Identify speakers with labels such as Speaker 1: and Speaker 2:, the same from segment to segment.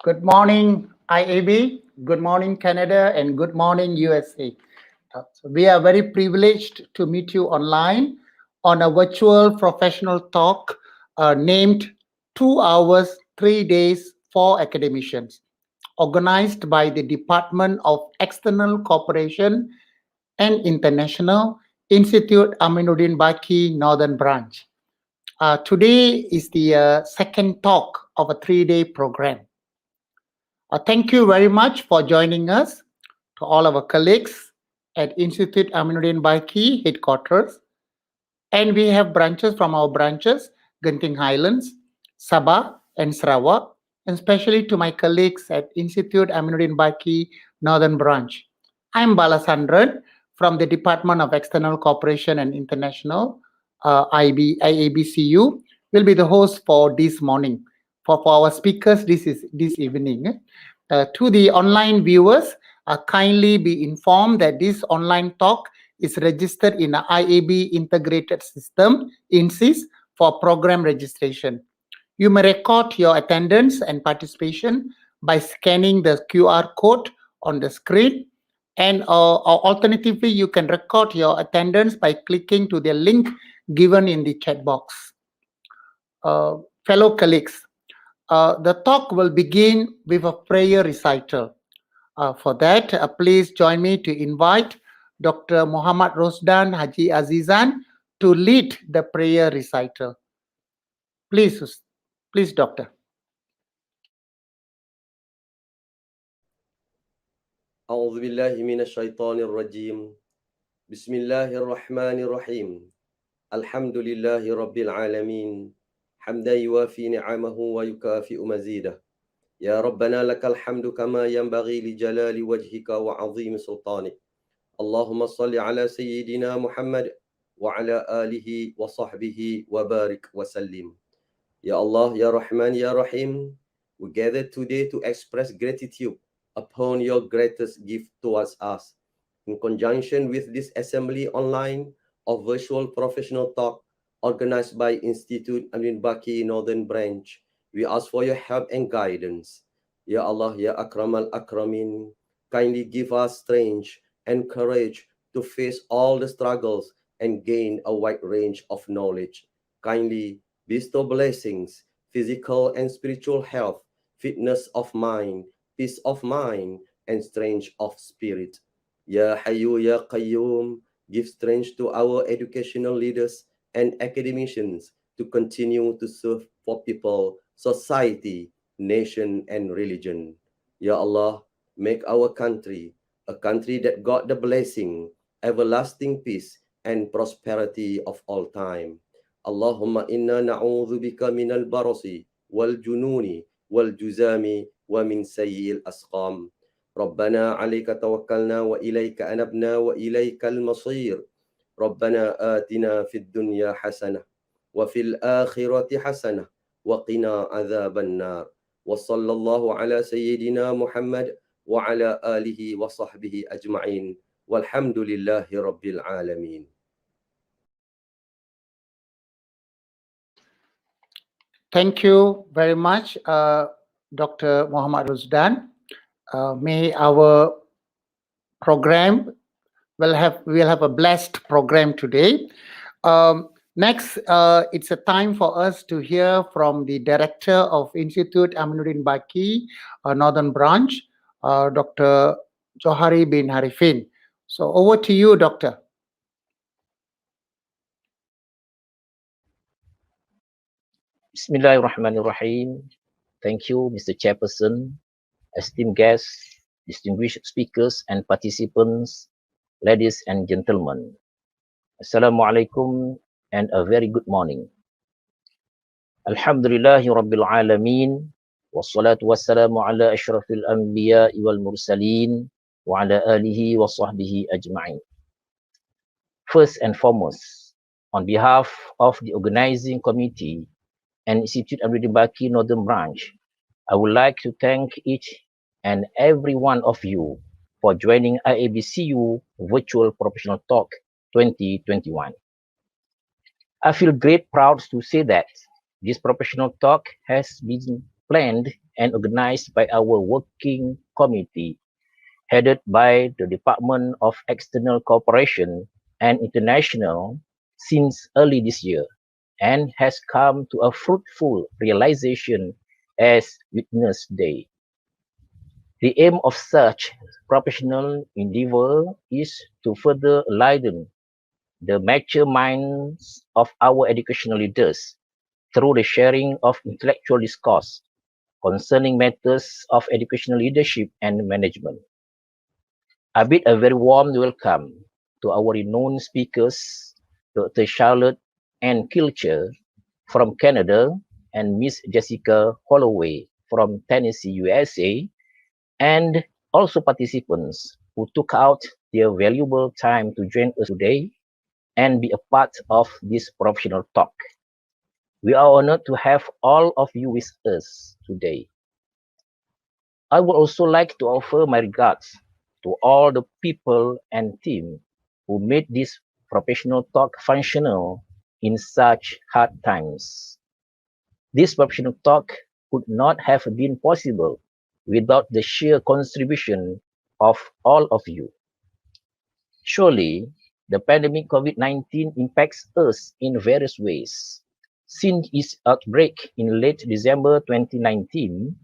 Speaker 1: Good morning, IAB. Good morning, Canada, and good morning, USA. We are very privileged to meet you online on a virtual professional talk named 2 hours, 3 days for academicians, organized by the Department of External Cooperation and International Institute Aminuddin Baki Northern Branch. Today is the second talk of a 3 day program. Thank you very much for joining us, to all our colleagues at Institute Aminuddin Baki headquarters. And we have branches from our branches, Genting Highlands, Sabah, and Sarawak, and especially to my colleagues at Institute Aminuddin Baki Northern Branch. I'm Balasandran from the Department of External Cooperation and International, IABCU, will be the host for this morning. For our speakers this evening. To the online viewers, kindly be informed that this online talk is registered in the IAB integrated system, INSYS, for program registration. You may record your attendance and participation by scanning the QR code on the screen, and or alternatively, you can record your attendance by clicking to the link given in the chat box. Fellow colleagues, the talk will begin with a prayer recital. For that, please join me to invite Dr. Muhammad Rosdan Haji Azizan to lead the prayer recital. Please, Doctor.
Speaker 2: أعوذ بالله من الشيطان الرجيم بسم الله الرحمن الرحيم الحمد لله رب العالمين حمدا يوافي نعمه ويكافئ مزيده يا ربنا لك الحمد كما ينبغي لجلال وجهك وعظيم سلطانك اللهم صل على سيدنا محمد وعلى آله وصحبه وبارك وسلم Ya Allah, Ya Rahman, Ya Rahim, we gather today to express gratitude upon your greatest gift towards us. In conjunction with this assembly online of virtual professional talk organized by Institute Aminuddin Baki Northern Branch, we ask for your help and guidance. Ya Allah, Ya Akram al-Akramin, kindly give us strength and courage to face all the struggles and gain a wide range of knowledge. Kindly bestow blessings, physical and spiritual health, fitness of mind, peace of mind, and strength of spirit. Ya Hayyu Ya Qayyum, give strength to our educational leaders and academicians to continue to serve for people, society, nation, and religion. Ya Allah, make our country a country that got the blessing, everlasting peace, and prosperity of all time. اللهم إنا نعوذ بك من البرص والجنون والجزام ومن سيء الأسقام ربنا عليك توكلنا وإليك أنبنا وإليك المصير ربنا آتنا في الدنيا حسنة وفي الآخرة حسنة وقنا عذاب النار وصلى الله على سيدنا محمد وعلى آله وصحبه أجمعين والحمد لله رب العالمين.
Speaker 1: Thank you very much, Dr. Muhammad Rosdan. May our program we'll have a blessed program today. Next, it's a time for us to hear from the director of Institute Aminuddin Baki, Northern Branch, Dr. Johari bin Harifin. So over to you, Doctor.
Speaker 3: Bismillahirrahmanirrahim. Thank you, Mr. Chairperson, esteemed guests, distinguished speakers and participants, ladies and gentlemen. Assalamualaikum and a very good morning. Alhamdulillahi Rabbil Alameen, wassalatu wassalamu ala ashrafil anbiya wal mursaleen, wa ala alihi wa sahbihi ajma'in. First and foremost, on behalf of the organizing committee and Institute Aminuddin Baki Northern Branch, I would like to thank each and every one of you for joining IABCU Virtual Professional Talk 2021. I feel great proud to say that this professional talk has been planned and organized by our working committee headed by the Department of External Cooperation and International since early this year and has come to a fruitful realization as witnessed today. The aim of such professional endeavor is to further enlighten the mature minds of our educational leaders through the sharing of intellectual discourse concerning matters of educational leadership and management. I bid a very warm welcome to our renowned speakers, Dr. Charlotte Ann Kilcher from Canada and Miss Jessica Holloway from Tennessee, USA, and also participants who took out their valuable time to join us today and be a part of this professional talk. We are honored to have all of you with us today. I would also like to offer my regards to all the people and team who made this professional talk functional in such hard times. This professional talk could not have been possible without the sheer contribution of all of you. Surely, the pandemic COVID-19 impacts us in various ways. Since its outbreak in late December 2019,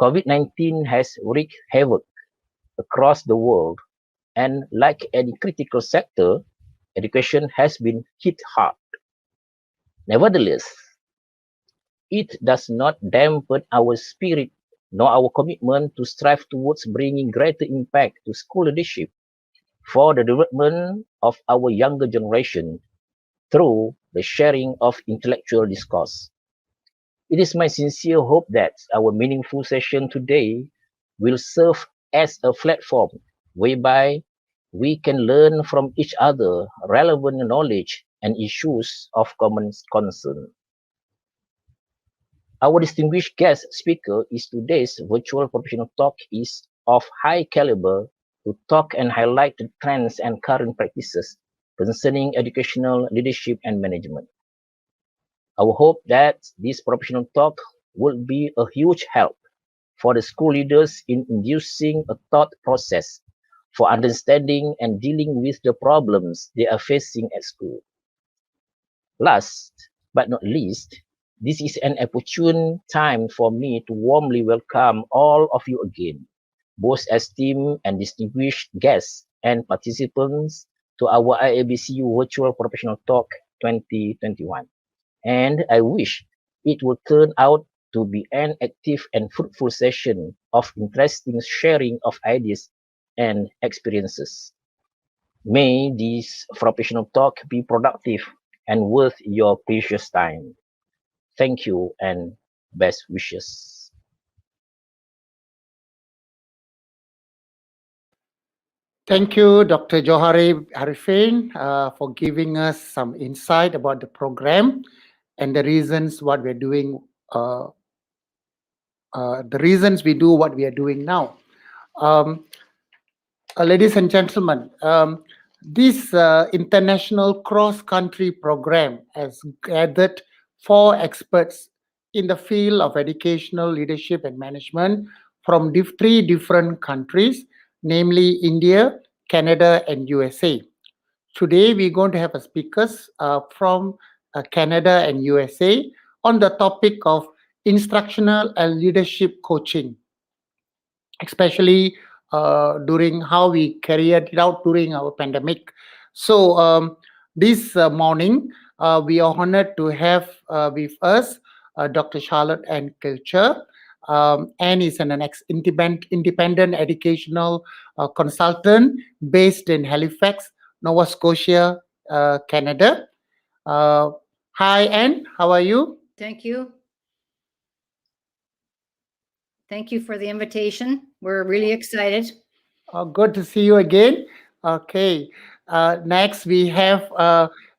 Speaker 3: COVID-19 has wreaked havoc across the world, and like any critical sector, education has been hit hard. Nevertheless, it does not dampen our spirit nor our commitment to strive towards bringing greater impact to school leadership for the development of our younger generation through the sharing of intellectual discourse. It is my sincere hope that our meaningful session today will serve as a platform whereby we can learn from each other relevant knowledge and issues of common concern. Our distinguished guest speaker is today's virtual professional talk is of high caliber to talk and highlight the trends and current practices concerning educational leadership and management. Our hope that this professional talk will be a huge help for the school leaders in inducing a thought process for understanding and dealing with the problems they are facing at school. Last but not least, this is an opportune time for me to warmly welcome all of you again, both esteemed and distinguished guests and participants to our IABCU Virtual Professional Talk 2021. And I wish it will turn out to be an active and fruitful session of interesting sharing of ideas and experiences. May this professional talk be productive and worth your precious time. Thank you and best wishes.
Speaker 1: Thank you, Dr. Johari Arifin, for giving us some insight about the program and the reasons what we're doing, uh, the reasons we do what we are doing now. Um, Ladies and gentlemen, this international cross-country program has gathered four experts in the field of educational leadership and management from three different countries, namely India, Canada, and USA. Today, we're going to have a speakers from Canada and USA on the topic of instructional and leadership coaching, especially during how we carried it out during our pandemic. So this morning, we are honored to have with us Dr. Charlotte Ann Kilcher. Anne is an independent educational consultant based in Halifax, Nova Scotia, Canada. Uh, Hi, Anne. How are you?
Speaker 4: Thank you. Thank you for the invitation. We're really excited.
Speaker 1: Good to see you again. Okay. Next, we have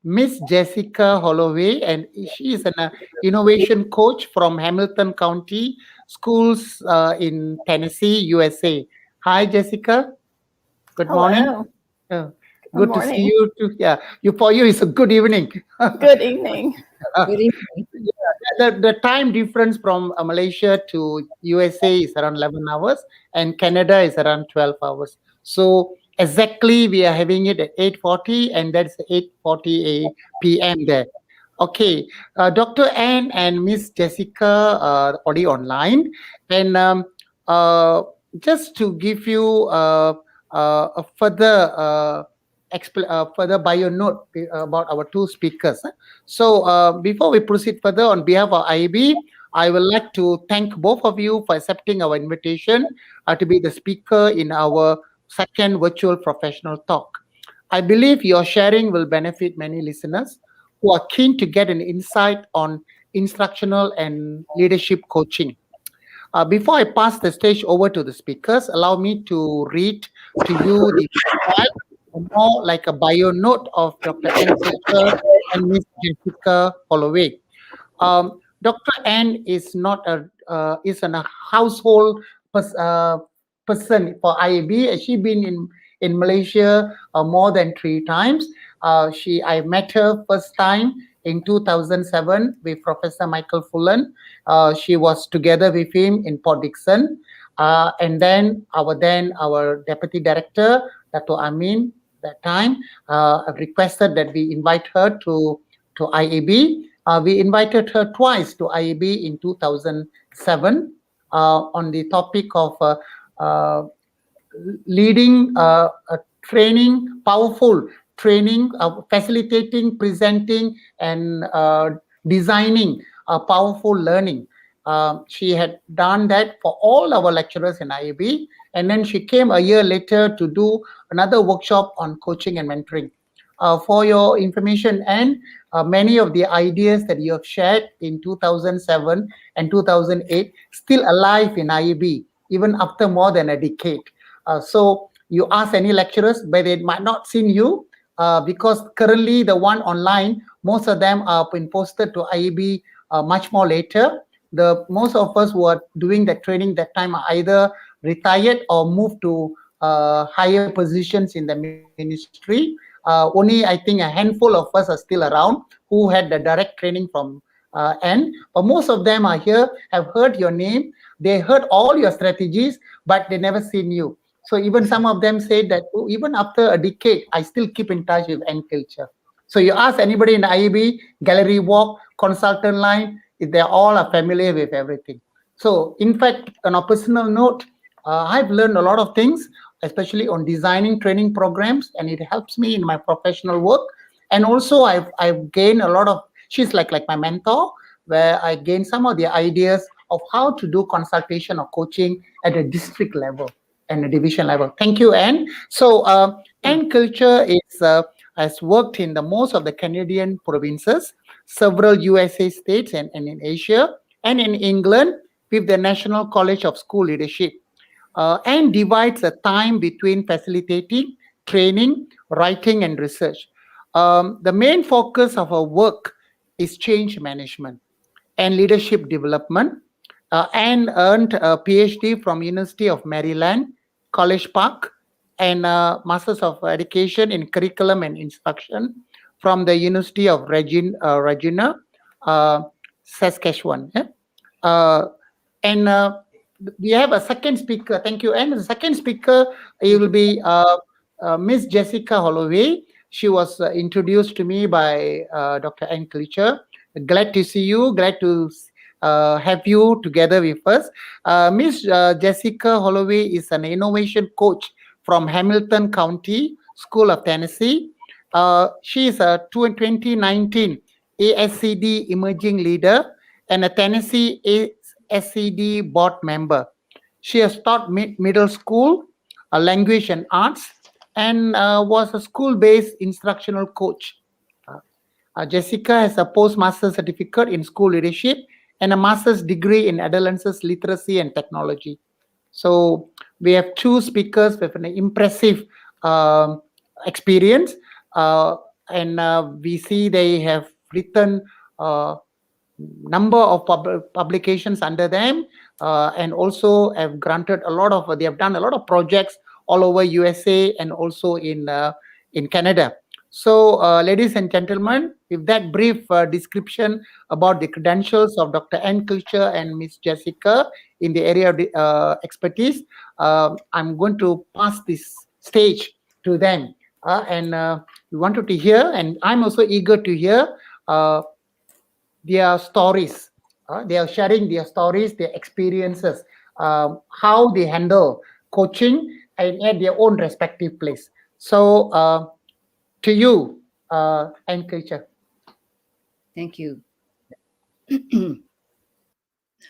Speaker 1: Miss Jessica Holloway, and she is an innovation coach from Hamilton County Schools in Tennessee, USA. Hi, Jessica. Good morning.
Speaker 5: Hello.
Speaker 1: Uh,
Speaker 5: Good
Speaker 1: Good to see
Speaker 5: morning.
Speaker 1: you too. Yeah, for you it's a good evening.
Speaker 5: Good evening.
Speaker 4: Good evening.
Speaker 1: The time difference from Malaysia to USA is around 11 hours and Canada is around 12 hours. So exactly we are having it at 8:40 and that's 8:40 p.m. there. Okay, Dr. Anne and Miss Jessica are already online. And just to give you a further further bio note about our two speakers. So before we proceed further, on behalf of IB, I would like to thank both of you for accepting our invitation to be the speaker in our second virtual professional talk. I believe your sharing will benefit many listeners who are keen to get an insight on instructional and leadership coaching. Before I pass the stage over to the speakers, allow me to read to you the profile, more like a bio note of Dr. Ann Culture and Miss Jessica Holloway. Dr. Ann is not a is a household person for IAB. She been in Malaysia more than 3 times. I met her first time in 2007 with Professor Michael Fullen. She was together with him in Port Dickson, and then our deputy director, Dato Amin, that time requested that we invite her to IAB. We invited her twice to IAB in 2007 on the topic of leading training, powerful training, facilitating, presenting, and designing powerful learning. She had done that for all our lecturers in IAB, and then she came a year later to do another workshop on coaching and mentoring. For your information, and many of the ideas that you have shared in 2007 and 2008 still alive in IAB, even after more than a decade. So you ask any lecturers, but they might not seen you because currently the one online, most of them are been posted to IAB much more later. The most of us who are doing that training that time are either retired or moved to higher positions in the ministry. Only I think a handful of us are still around who had the direct training from N. But most of them are here, have heard your name, they heard all your strategies, but they never seen you. So even some of them said that, "Oh, even after a decade, I still keep in touch with N culture." So you ask anybody in IEB, gallery walk, consultant line, they all are familiar with everything. So in fact, on a personal note, I've learned a lot of things, especially on designing training programs, and it helps me in my professional work. And also, I've gained a lot of. She's like my mentor, where I gained some of the ideas of how to do consultation or coaching at a district level and a division level. Thank you, Anne. So, Anne Culture has worked in the most of the Canadian provinces, several USA states, and in Asia, and in England with the National College of School Leadership, and divides the time between facilitating, training, writing, and research. The main focus of her work is change management and leadership development, and earned a PhD from University of Maryland, College Park, and a Masters of Education in Curriculum and Instruction from the University of Regina, uh, Saskatchewan. Yeah? Uh, and we have a second speaker. Thank you. And the second speaker, it will be Miss Jessica Holloway. She was introduced to me by Dr. Ann Klitcher. Glad to see you. Glad to have you together with us. Miss Jessica Holloway is an innovation coach from Hamilton County School of Tennessee. She is a 2019 ASCD Emerging Leader and a Tennessee SCD board member. She has taught middle school, language and arts, and was a school-based instructional coach. Jessica has a postmaster certificate in school leadership and a master's degree in adolescents literacy and technology. So we have two speakers with an impressive experience, and we see they have written number of publications under them, and also have granted a lot of. They have done a lot of projects all over USA and also in Canada. So, ladies and gentlemen, with that brief description about the credentials of Dr. N. Kulcher and Miss Jessica in the area of the, expertise, I'm going to pass this stage to them. And we wanted to hear, and I'm also eager to hear their stories. They are sharing their stories, their experiences, how they handle coaching and at their own respective place. So, to you, and Kulcher.
Speaker 4: Thank you.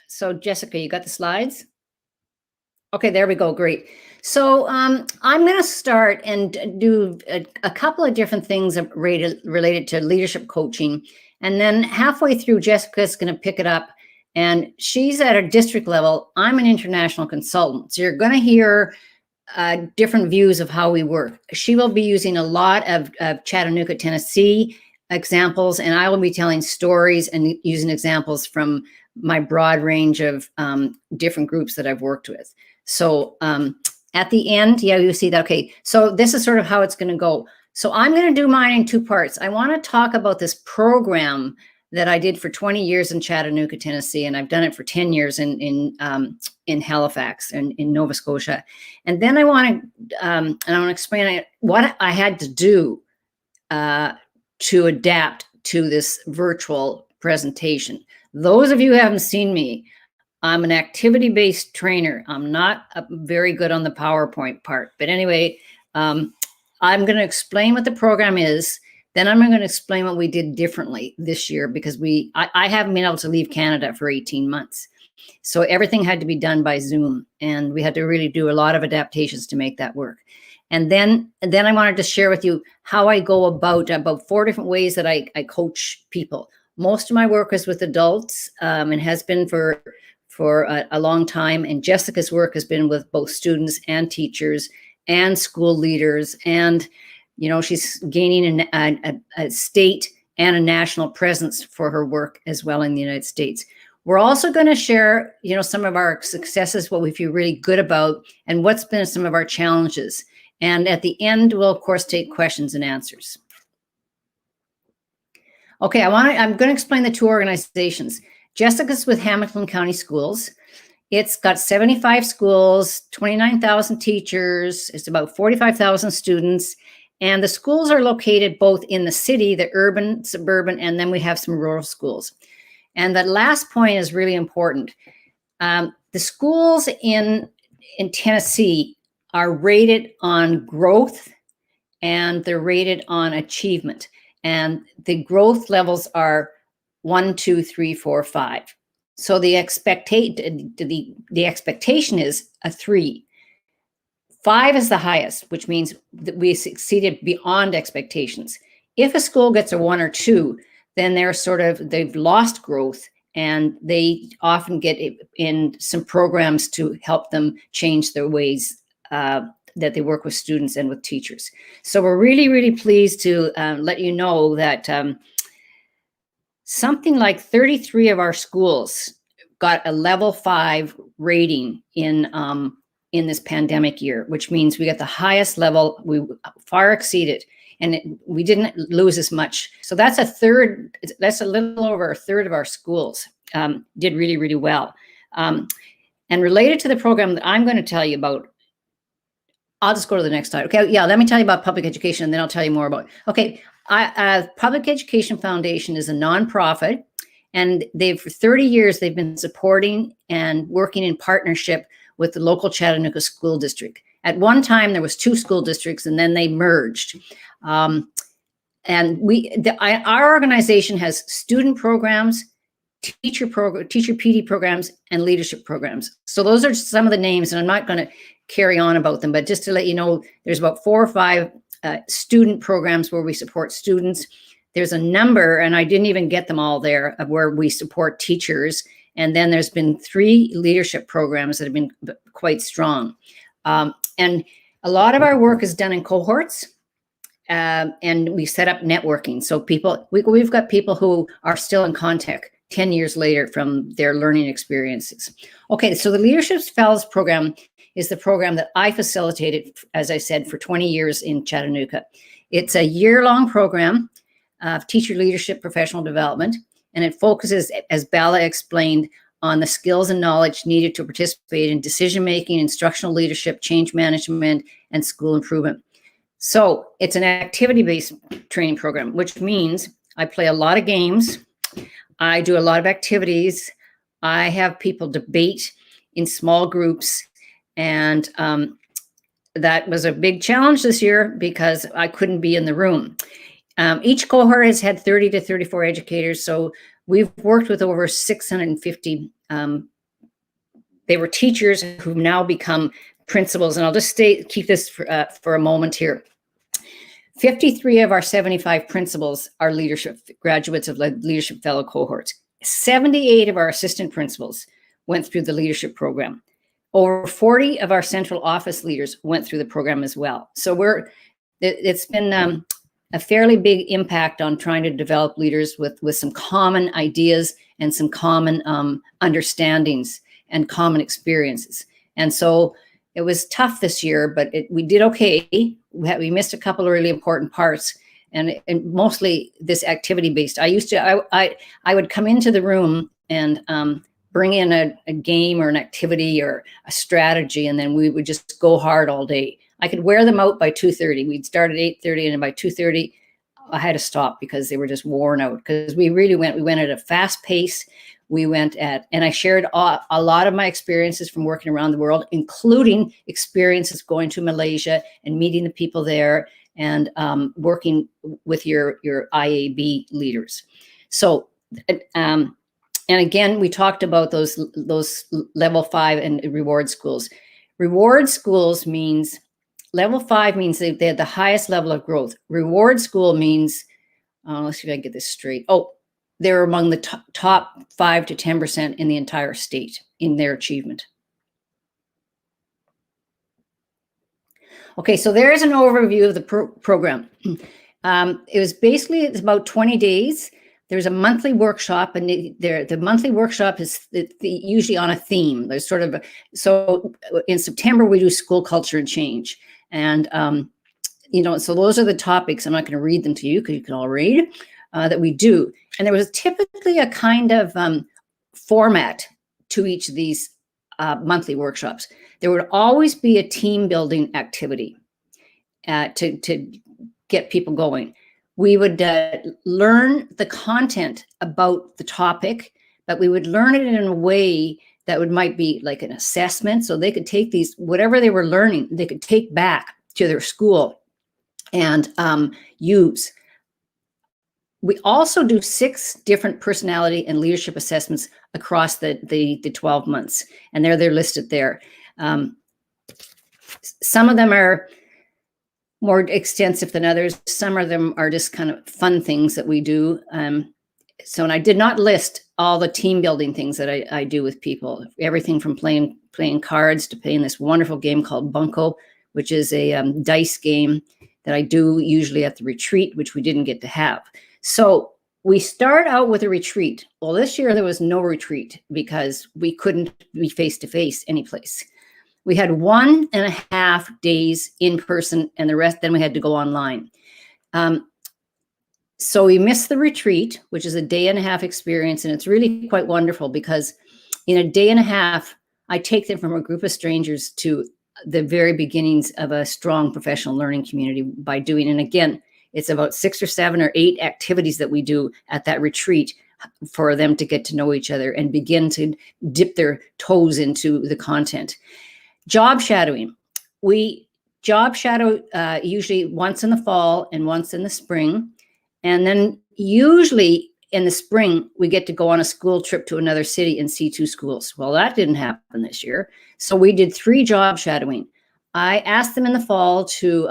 Speaker 4: So Jessica, you got the slides? Okay, there we go. Great. So I'm going to start and do a couple of different things related to leadership coaching. And then halfway through, Jessica's going to pick it up. And she's at a district level. I'm an international consultant. So you're going to hear different views of how we work. She will be using a lot of Chattanooga, Tennessee examples, and I will be telling stories and using examples from my broad range of different groups that I've worked with. So at the end, yeah, you see that. Okay, so this is sort of how it's going to go. So I'm going to do mine in two parts. I want to talk about this program that I did for 20 years in Chattanooga, Tennessee, and I've done it for 10 years in Halifax and in Nova Scotia. And then I want to explain what I had to do to adapt to this virtual presentation. Those of you who haven't seen me, I'm an activity-based trainer. I'm not very good on the PowerPoint part. But anyway, I'm going to explain what the program is. Then I'm going to explain what we did differently this year because I haven't been able to leave Canada for 18 months. So everything had to be done by Zoom. And we had to really do a lot of adaptations to make that work. And then I wanted to share with you how I go about 4 different ways that I coach people. Most of my work is with adults and has been for a long time. And Jessica's work has been with both students and teachers and school leaders. And, you know, she's gaining a state and a national presence for her work as well in the United States. We're also going to share, you know, some of our successes, what we feel really good about, and what's been some of our challenges. And at the end, we'll, of course, take questions and answers. Okay, I'm going to explain the two organizations. Jessica's with Hamilton County Schools. It's got 75 schools, 29,000 teachers. It's about 45,000 students. And the schools are located both in the city, the urban, suburban, and then we have some rural schools. And that last point is really important. The schools in Tennessee are rated on growth and they're rated on achievement. And the growth levels are 1, 2, 3, 4, 5. So the expectation is a 3. 5 is the highest, which means that we succeeded beyond expectations. If a school gets a 1 or 2, then they've lost growth, and they often get in some programs to help them change their ways that they work with students and with teachers. So we're really, really pleased to let you know that something like 33 of our schools got a level 5 rating in this pandemic year, which means we got the highest level. We far exceeded, and we didn't lose as much. So that's a third. That's a little over a third of our schools did really, really well. And related to the program that I'm going to tell you about, I'll just go to the next slide. Okay, yeah, let me tell you about public education, and then I'll tell you more about it. Okay, Public Education Foundation is a nonprofit, and for 30 years, they've been supporting and working in partnership with the local Chattanooga School District. At one time, there was 2 school districts, and then they merged. And our organization has student programs, teacher PD programs, and leadership programs. So those are some of the names, and I'm not going to carry on about them, but just to let you know, there's about 4 or 5 student programs where we support students. There's a number, and I didn't even get them all there, of where we support teachers. And then there's been 3 leadership programs that have been quite strong. And a lot of our work is done in cohorts, and we set up networking. So we've got people who are still in contact 10 years later from their learning experiences. Okay, so the Leadership Fellows Program is the program that I facilitated, as I said, for 20 years in Chattanooga. It's a year-long program of teacher leadership professional development, and it focuses, as Bella explained, on the skills and knowledge needed to participate in decision-making, instructional leadership, change management, and school improvement. So it's an activity-based training program, which means I play a lot of games. I do a lot of activities. I have people debate in small groups. And that was a big challenge this year because I couldn't be in the room. Each cohort has had 30 to 34 educators. So we've worked with over 650. They were teachers who've now become principals. And I'll just keep this for a moment here. 53 of our 75 principals are leadership graduates of Leadership Fellow cohorts. 78 of our assistant principals went through the leadership program. Over 40 of our central office leaders went through the program as well. So it's been a fairly big impact on trying to develop leaders with some common ideas and some common understandings and common experiences. And so it was tough this year, but we did okay. We missed a couple of really important parts, and mostly this activity-based. I would come into the room and bring in a game or an activity or a strategy, and then we would just go hard all day. I could wear them out by 2:30. We'd start at 8:30, and by 2:30, I had to stop because they were just worn out. Because we went at a fast pace. And I shared a lot of my experiences from working around the world, including experiences going to Malaysia and meeting the people there and working with your IAB leaders. So, and again, we talked about those level 5 and reward schools. Reward schools means, level 5 means they had the highest level of growth. Reward school means, let's see if I can get this straight. They're among the top 5 to 10% in the entire state in their achievement. Okay, so there's an overview of the program. It's about 20 days. There's a monthly workshop, and the monthly workshop is usually on a theme. There's so in September we do school culture and change, and so those are the topics. I'm not going to read them to you because you can all read. That we do. And there was typically a kind of format to each of these monthly workshops. There would always be a team building activity to get people going. We would learn the content about the topic, but we would learn it in a way that might be like an assessment. So they could take whatever they were learning, they could take back to their school and use. We also do 6 different personality and leadership assessments across the 12 months, and they're listed there. Some of them are more extensive than others. Some of them are just kind of fun things that we do. And I did not list all the team building things that I do with people. Everything from playing cards to playing this wonderful game called Bunko, which is a dice game that I do usually at the retreat, which we didn't get to have. So we start out with a retreat. Well, this year there was no retreat because we couldn't be face-to-face anyplace. We had 1.5 days in person, and the rest, then we had to go online. So we missed the retreat, which is a 1.5 day experience. And it's really quite wonderful because in a 1.5 days, I take them from a group of strangers to the very beginnings of a strong professional learning community by doing, and again, it's about 6 or 7 or 8 activities that we do at that retreat for them to get to know each other and begin to dip their toes into the content. Job shadowing. We job shadow usually once in the fall and once in the spring. And then usually in the spring, we get to go on a school trip to another city and see 2 schools. Well, that didn't happen this year. So we did 3 job shadowing. I asked them in the fall to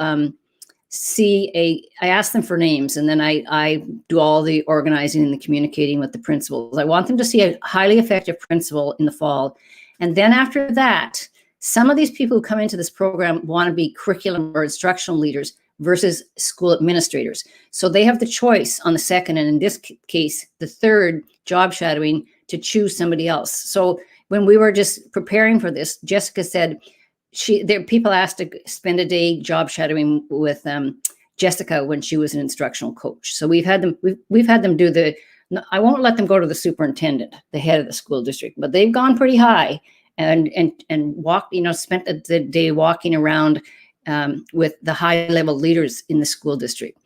Speaker 4: I ask them for names, and then I do all the organizing and the communicating with the principals. I want them to see a highly effective principal in the fall. And then after that, some of these people who come into this program want to be curriculum or instructional leaders versus school administrators. So they have the choice on the second, and in this case, the third job shadowing to choose somebody else. So when we were just preparing for this, Jessica said, people asked to spend a day job shadowing with Jessica when she was an instructional coach. So we've had them do the, I won't let them go to the superintendent, the head of the school district, but they've gone pretty high and walked, spent the day walking around with the high level leaders in the school district.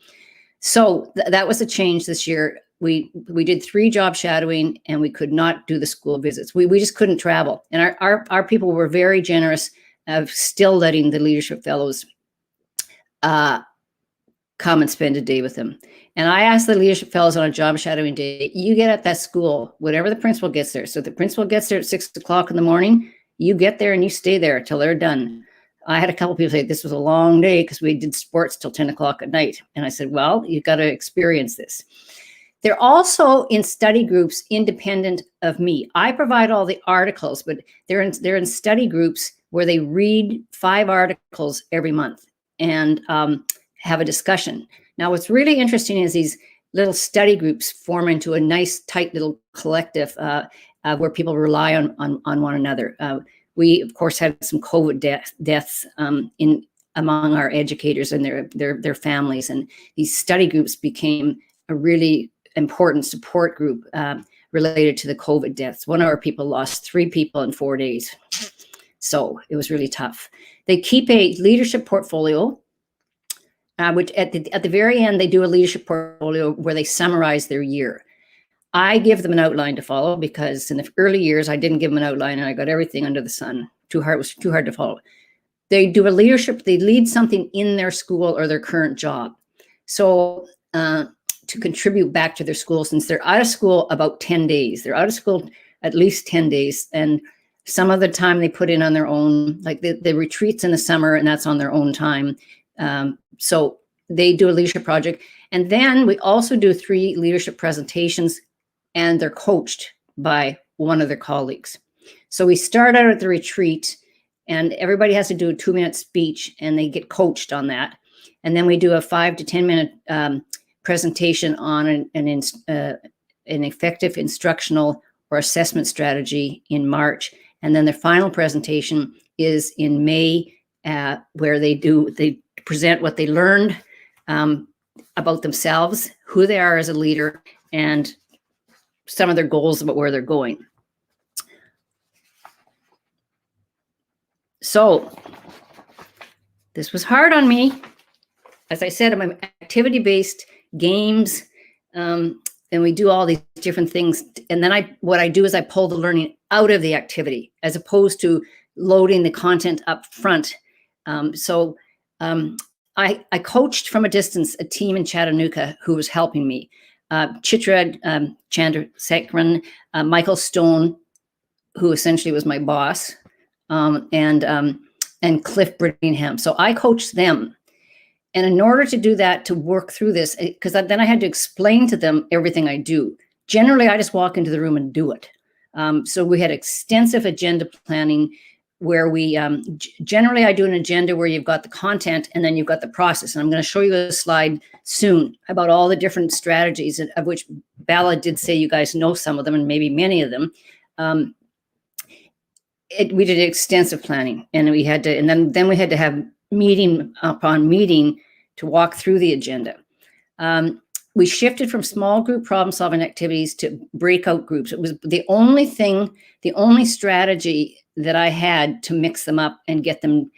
Speaker 4: So that was a change this year. We did 3 job shadowing and we could not do the school visits. We just couldn't travel. And our people were very generous of still letting the leadership fellows come and spend a day with them. And I asked the leadership fellows on a job shadowing day, you get at that school, whatever the principal gets there. So if the principal gets there at 6 o'clock in the morning, you get there and you stay there till they're done. I had a couple people say this was a long day because we did sports till 10 o'clock at night. And I said, well, you've got to experience this. They're also in study groups independent of me. I provide all the articles, but they're in study groups where they read 5 articles every month and have a discussion. Now, what's really interesting is these little study groups form into a nice, tight little collective where people rely on one another. We, of course, had some COVID deaths among our educators and their families, and these study groups became a really important support group related to the COVID deaths. One of our people lost 3 people in 4 days, so it was really tough. They keep a leadership portfolio, which at the very end they do a leadership portfolio where they summarize their year. I give them an outline to follow because in the early years, I didn't give them an outline and I got everything under the sun. It was too hard to follow. They do a leadership, they lead something in their school or their current job. So to contribute back to their school, since they're out of school about 10 days, they're out of school at least 10 days. And some of the time they put in on their own, like the retreats in the summer, and that's on their own time. So they do a leadership project. And then we also do 3 leadership presentations, and they're coached by one of their colleagues. So we start out at the retreat and everybody has to do a 2-minute speech and they get coached on that. And then we do a 5 to 10 minute presentation on an effective instructional or assessment strategy in March. And then the final presentation is in May, where they present what they learned about themselves, who they are as a leader, and some of their goals about where they're going. So this was hard on me. As I said, I'm activity-based games, and we do all these different things. And then what I do is I pull the learning out of the activity as opposed to loading the content up front. I coached from a distance a team in Chattanooga who was helping me. Chitra Chandrasekharan, Michael Stone, who essentially was my boss, and Cliff Brittingham. So I coached them. And in order to do that, to work through this, because then I had to explain to them everything I do. Generally, I just walk into the room and do it. So we had extensive agenda planning where we, generally I do an agenda where you've got the content and then you've got the process. And I'm going to show you a slide soon about all the different strategies, of which Bala did say you guys know some of them and maybe many of them. We did extensive planning, and we had to, and then we had to have meeting upon meeting to walk through the agenda. We shifted from small group problem solving activities to breakout groups. It was the only strategy that I had to mix them up and get them,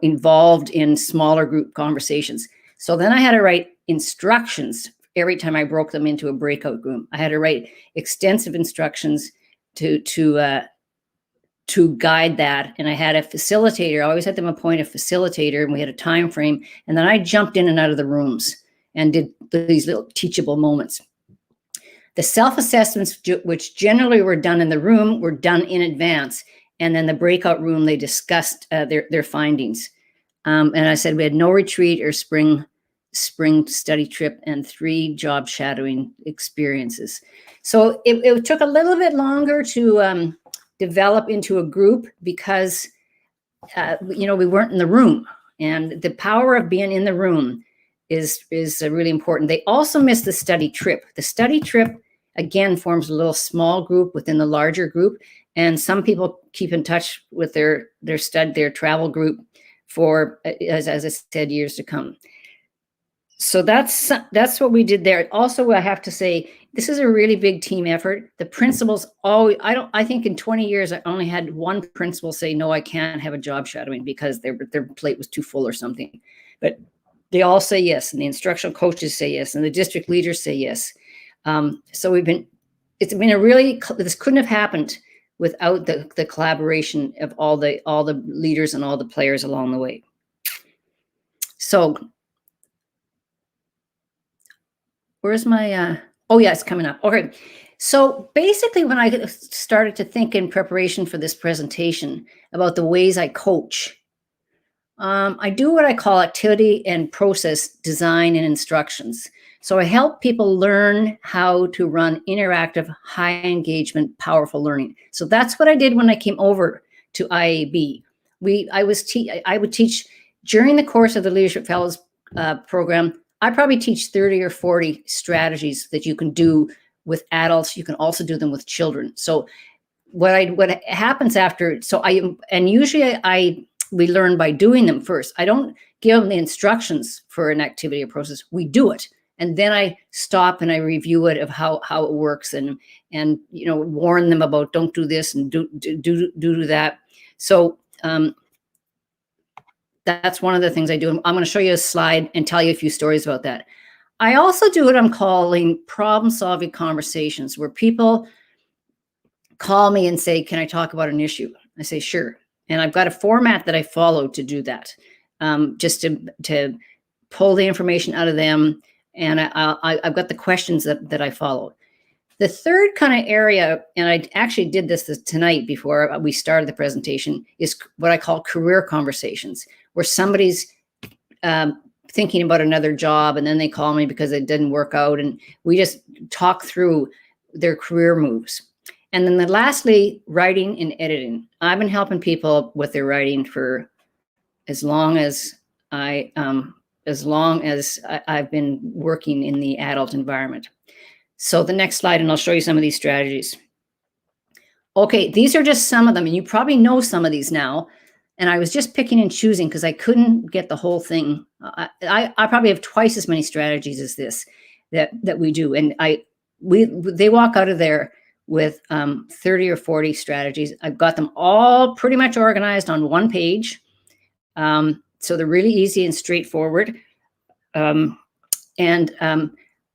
Speaker 4: involved in smaller group conversations. So then I had to write instructions every time I broke them into a breakout group. I had to write extensive instructions to guide that. And I had a facilitator. I always had them appoint a facilitator, and we had a time frame. And then I jumped in and out of the rooms and did these little teachable moments. The self-assessments, which generally were done in the room, were done in advance. And then the breakout room, they discussed their findings. And I said we had no retreat or spring study trip and 3 job shadowing experiences. So it took a little bit longer to develop into a group because, we weren't in the room. And the power of being in the room is really important. They also missed the study trip. The study trip, again, forms a little small group within the larger group. And some people keep in touch with their travel group for, as I said, years to come. So that's what we did there. Also, I have to say, this is a really big team effort. The principals always, I think in 20 years, I only had one principal say, no, I can't have a job shadowing because their plate was too full or something. But they all say yes, and the instructional coaches say yes, and the district leaders say yes. So it's been a really, this couldn't have happened without the collaboration of all the leaders and all the players along the way. So where's my, oh yeah, it's coming up. Okay. So basically when I started to think in preparation for this presentation about the ways I coach, I do what I call activity and process design and instructions. So I help people learn how to run interactive, high engagement, powerful learning. So that's what I did when I came over to IAB. I would teach during the course of the Leadership Fellows program. I probably teach 30 or 40 strategies that you can do with adults. You can also do them with children. So what happens after, usually we learn by doing them first. I don't give them the instructions for an activity or process. We do it. And then I stop and I review it of how it works and warn them about don't do this and do that. So that's one of the things I do. I'm going to show you a slide and tell you a few stories about that. I also do what I'm calling problem-solving conversations, where people call me and say, can I talk about an issue? I say, sure. And I've got a format that I follow to do that, just to pull the information out of them. And I've got the questions that I follow. The third kind of area, and I actually did this tonight before we started the presentation, is what I call career conversations, where somebody's thinking about another job and then they call me because it didn't work out, and we just talk through their career moves. And then lastly, writing and editing. I've been helping people with their writing for as long as I've been working in the adult environment. So the next slide, and I'll show you some of these strategies. Okay, these are just some of them, and you probably know some of these now. And I was just picking and choosing because I couldn't get the whole thing. I probably have twice as many strategies as this that we do, and they walk out of there with 30 or 40 strategies. I've got them all pretty much organized on one page, so they're really easy and straightforward.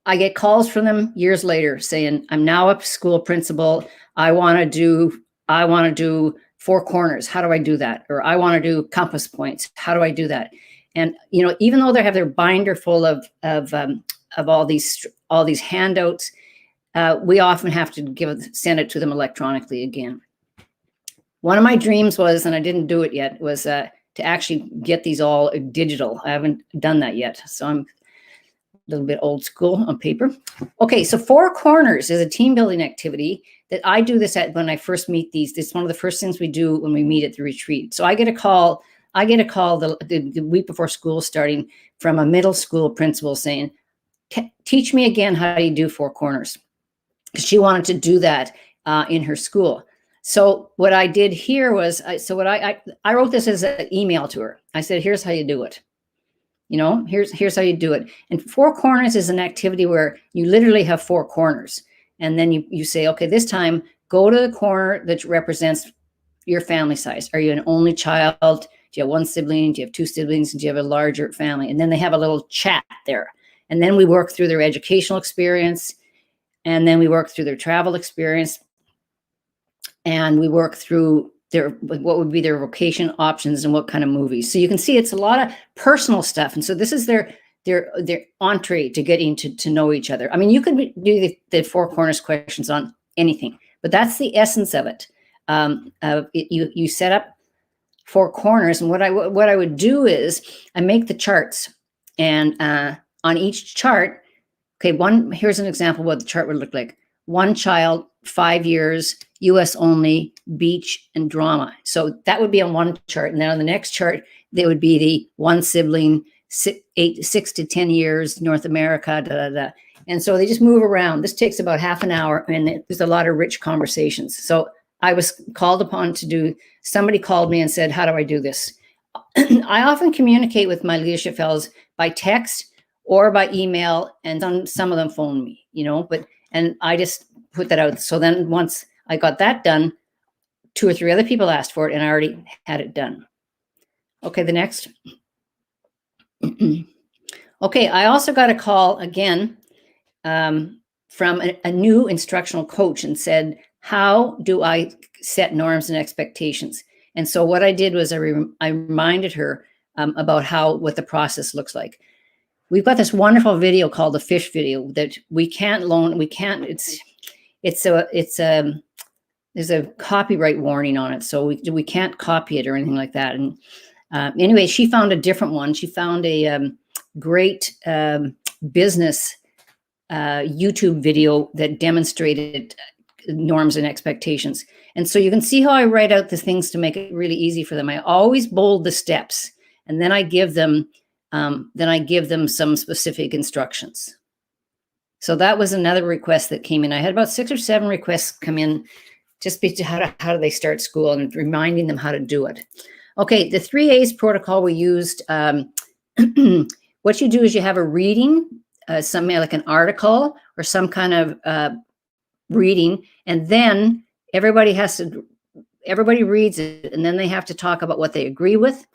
Speaker 4: I get calls from them years later saying, I'm now a school principal. I want to do 4 corners. How do I do that? Or I want to do compass points. How do I do that? And, even though they have their binder full of all these handouts, we often have to send it to them electronically again. One of my dreams was, and I didn't do it yet, was to actually get these all digital. I haven't done that yet. So I'm a little bit old school on paper. Okay, so 4 corners is a team building activity that I do this at when I first meet these. This is one of the first things we do when we meet at the retreat. So I get a call the week before school starting from a middle school principal saying, teach me again how you do 4 corners. Because she wanted to do that in her school. So what I did here was, I wrote this as an email to her. I said, here's how you do it. Here's how you do it. And 4 corners is an activity where you literally have 4 corners. And then you say, okay, this time go to the corner that represents your family size. Are you an only child? Do you have 1 sibling? Do you have 2 siblings? Do you have a larger family? And then they have a little chat there. And then we work through their educational experience. And then we work through their travel experience. And we work through what would be their vocation options and what kind of movies. So you can see it's a lot of personal stuff. And so this is their entree to getting to know each other. I mean, you could do the 4 corners questions on anything, but that's the essence of it. You set up 4 corners, and what I would do is I make the charts, and on each chart, okay, here's an example of what the chart would look like. 1 child, 5 years, US only, beach, and drama. So that would be on one chart. And then on the next chart, there would be the 1 sibling, 6 to 10 years, North America, And so they just move around. This takes about half an hour, and there's a lot of rich conversations. So I was called upon somebody called me and said, how do I do this? I often communicate with my leadership fellows by text or by email, and some of them phone me, you know, and I just put that out. So then once I got that done, 2 or 3 other people asked for it, and I already had it done. Okay, the next. Okay, I also got a call again from a new instructional coach and said, how do I set norms and expectations? And so what I did was I reminded her about what the process looks like. We've got this wonderful video called the fish video that we can't loan. We can't. There's a copyright warning on it, so we can't copy it or anything like that. And anyway, she found a different one. She found a great business YouTube video that demonstrated norms and expectations. And so you can see how I write out the things to make it really easy for them. I always bold the steps, and then I give them some specific instructions. So that was another request that came in. I had about 6 or 7 requests come in, just how do they start school, and reminding them how to do it. Okay, the 3 A's protocol we used. What you do is you have a reading, something like an article or some kind of reading, and then everybody reads it, and then they have to talk about what they agree with,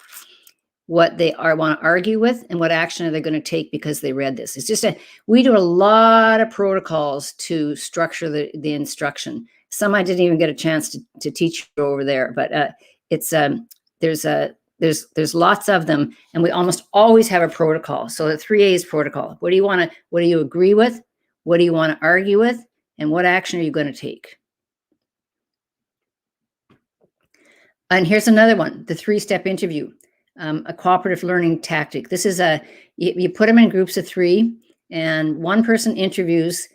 Speaker 4: what they want to argue with, and what action are they going to take because they read this. It's just we do a lot of protocols to structure the instruction. Some I didn't even get a chance to teach over there, but there's lots of them, and we almost always have a protocol. So the 3 A's protocol. What do you agree with? What do you want to argue with? And what action are you going to take? And here's another one, the 3-step interview, a cooperative learning tactic. This is you put them in groups of 3, and one person interviews,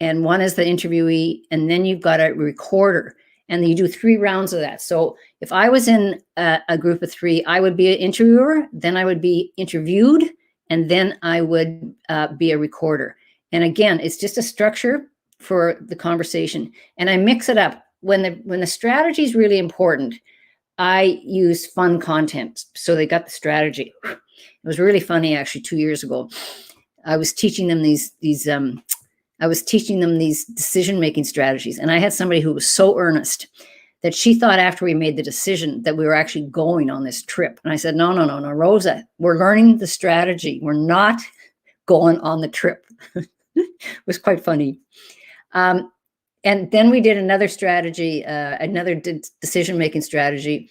Speaker 4: and one is the interviewee, and then you've got a recorder, and you do 3 rounds of that. So if I was in a group of 3, I would be an interviewer, then I would be interviewed, and then I would be a recorder. And again, it's just a structure for the conversation, and I mix it up. When the strategy is really important, I use fun content, so they got the strategy. It was really funny, actually. 2 years ago, I was teaching them these decision-making strategies, and I had somebody who was so earnest that she thought after we made the decision that we were actually going on this trip. And I said, no, Rosa, we're learning the strategy. We're not going on the trip. It was quite funny. And then we did another strategy, another decision-making strategy,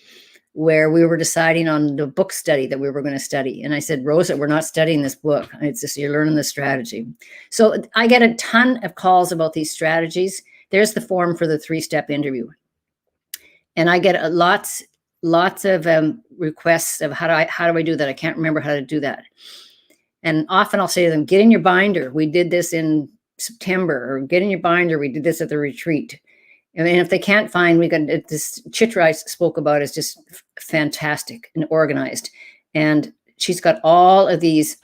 Speaker 4: where we were deciding on the book study that we were going to study. And I said, Rosa, we're not studying this book. It's just, you're learning the strategy. So I get a ton of calls about these strategies. There's the form for the 3-step interview. And I get lots of requests of how do I do that? I can't remember how to do that. And often I'll say to them, get in your binder. We did this in September, or get in your binder. We did this at the retreat. And if they can't find, we got this. Chitra I spoke about is just fantastic and organized, and she's got all of these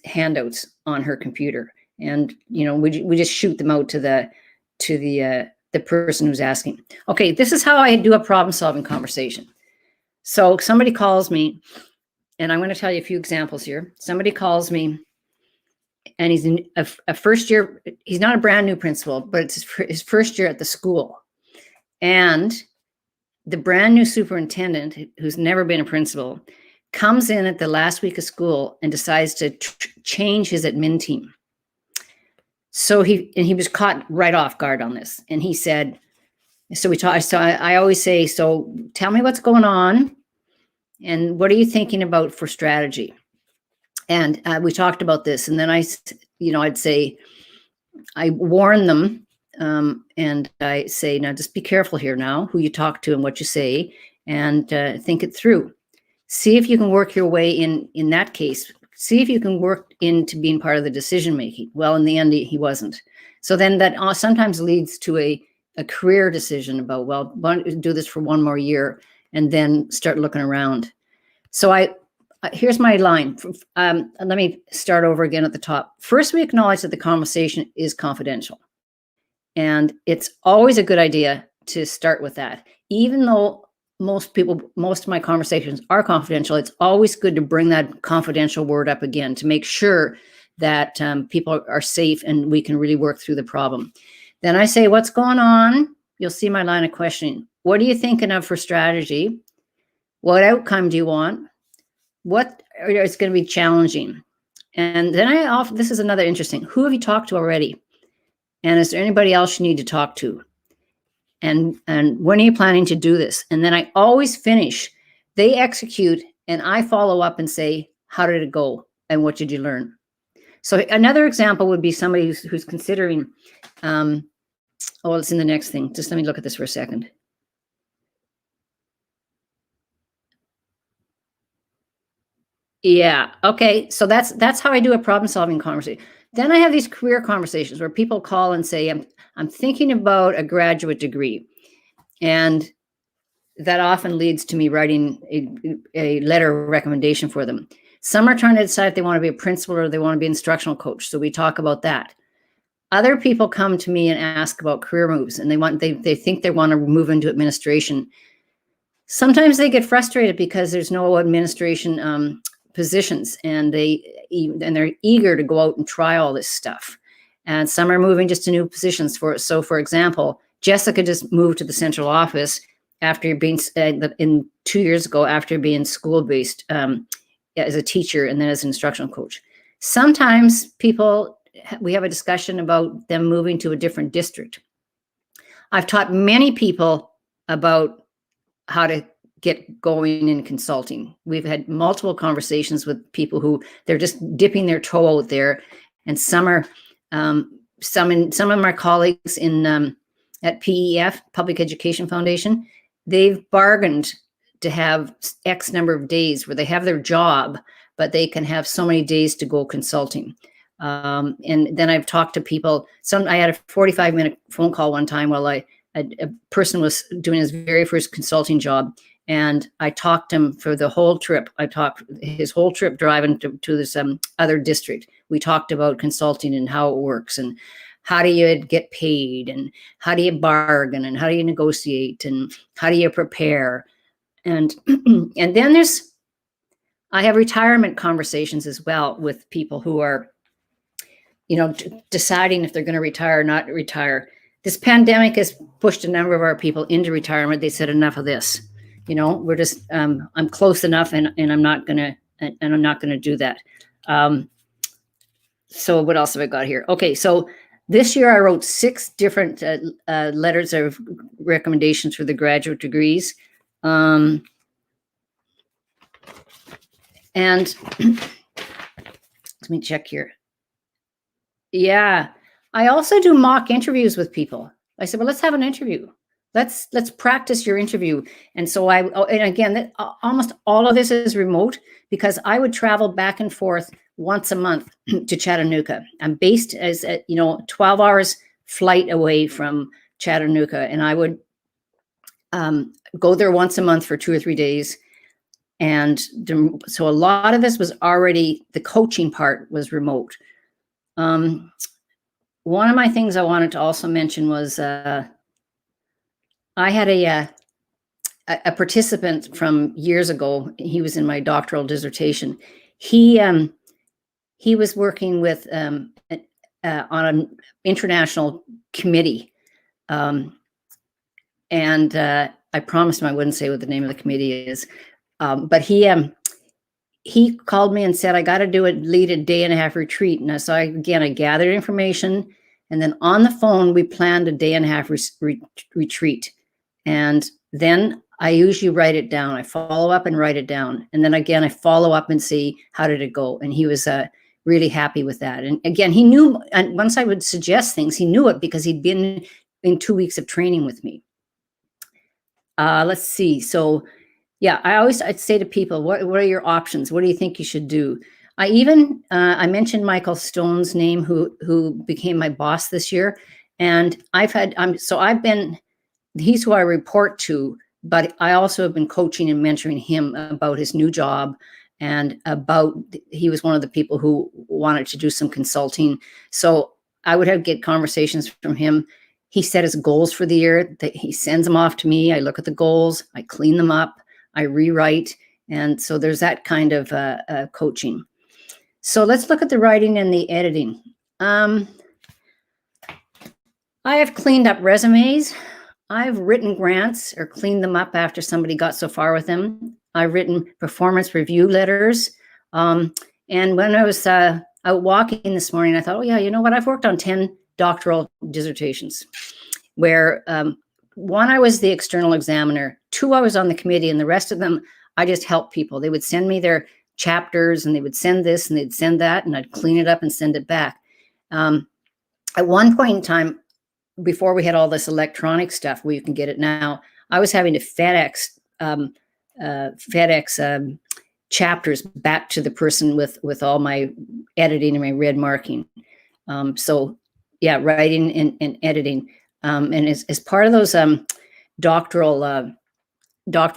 Speaker 4: handouts on her computer, and we just shoot them out to the person who's asking. Okay, this is how I do a problem-solving conversation. So somebody calls me, and I'm going to tell you a few examples here. Somebody calls me, and he's in a first year. He's not a brand new principal, but it's his first year at the school. And the brand new superintendent, who's never been a principal, comes in at the last week of school and decides to change his admin team. So he was caught right off guard on this. And he said, so I always say, so tell me what's going on, and what are you thinking about for strategy? And we talked about this, and then I'd say, I warn them, and I say, now just be careful here now, who you talk to and what you say, and think it through. See if you can work your way in that case. See if you can work into being part of the decision making. Well, in the end, he wasn't. So then that sometimes leads to a career decision about, well, why don't you do this for 1 more year and then start looking around. So here's my line. Let me start over again at the top. First, we acknowledge that the conversation is confidential. And it's always a good idea to start with that. Even though most of my conversations are confidential, it's always good to bring that confidential word up again to make sure that people are safe and we can really work through the problem. Then I say, what's going on? You'll see my line of questioning. What are you thinking of for strategy? What outcome do you want? What is going to be challenging? And then this is another interesting, who have you talked to already? And is there anybody else you need to talk to? And when are you planning to do this? And then I always finish, they execute, and I follow up and say, how did it go? And what did you learn? So another example would be somebody who's considering, it's in the next thing. Just let me look at this for a second. Yeah, okay. So that's how I do a problem-solving conversation. Then I have these career conversations where people call and say, I'm thinking about a graduate degree. And that often leads to me writing a letter of recommendation for them. Some are trying to decide if they want to be a principal or they want to be an instructional coach. So we talk about that. Other people come to me and ask about career moves, and they think they want to move into administration. Sometimes they get frustrated because there's no administration positions, and they're eager to go out and try all this stuff. And some are moving just to new positions. So for example, Jessica just moved to the central office after being 2 years ago, after being school-based as a teacher and then as an instructional coach. Sometimes we have a discussion about them moving to a different district. I've taught many people about how to get going in consulting. We've had multiple conversations with people who they're just dipping their toe out there, and some are some of my colleagues at PEF, Public Education Foundation, they've bargained to have X number of days where they have their job, but they can have so many days to go consulting. And then I've talked to people. I had a 45-minute phone call one time while a person was doing his very first consulting job, and I talked to him for the whole trip. I talked his whole trip driving to this other district. We talked about consulting and how it works, and how do you get paid, and how do you bargain, and how do you negotiate, and how do you prepare, and and then I have retirement conversations as well with people who are, deciding if they're going to retire or not retire. This pandemic has pushed a number of our people into retirement. They said, enough of this. We're just, I'm close enough, and I'm not going to do that. So what else have I got here? Okay. So this year I wrote 6 different letters of recommendations for the graduate degrees. And let me check here. Yeah. I also do mock interviews with people. I said, well, let's have an interview. Let's practice your interview. And so and again, almost all of this is remote because I would travel back and forth once a month to Chattanooga. I'm based as 12 hours flight away from Chattanooga, and I would go there once a month for 2 or 3 days. And so a lot of this was already, the coaching part was remote. One of my things I wanted to also mention was I had a participant from years ago. He was in my doctoral dissertation. He was working with on an international committee, and I promised him I wouldn't say what the name of the committee is, but he called me and said, I got to lead a day-and-a-half retreat. And so I gathered information, and then on the phone, we planned a day-and-a-half retreat. And then I usually write it down. I follow up and write it down. And then again, I follow up and see, how did it go? And he was really happy with that. And again, he knew, and once I would suggest things, he knew it because he'd been in 2 weeks of training with me. Let's see. So yeah, I'd say to people, what are your options? What do you think you should do? I mentioned Michael Stone's name, who became my boss this year. And he's who I report to, but I also have been coaching and mentoring him about his new job, and he was one of the people who wanted to do some consulting. So I would get conversations from him. he set his goals for the year. That he sends them off to me. I look at the goals, I clean them up, I rewrite. And so there's that kind of coaching. So let's look at the writing and the editing. I have cleaned up resumes. I've written grants or cleaned them up after somebody got so far with them. I've written performance review letters. And when I was out walking this morning, I thought, oh yeah, you know what? I've worked on 10 doctoral dissertations where one, I was the external examiner, 2, I was on the committee, and the rest of them, I just helped people. They would send me their chapters and they would send this and they'd send that, and I'd clean it up and send it back. At one point in time, before we had all this electronic stuff where you can get it now, I was having to FedEx chapters back to the person with all my editing and my red marking. So yeah, writing and editing. And as part of those doctoral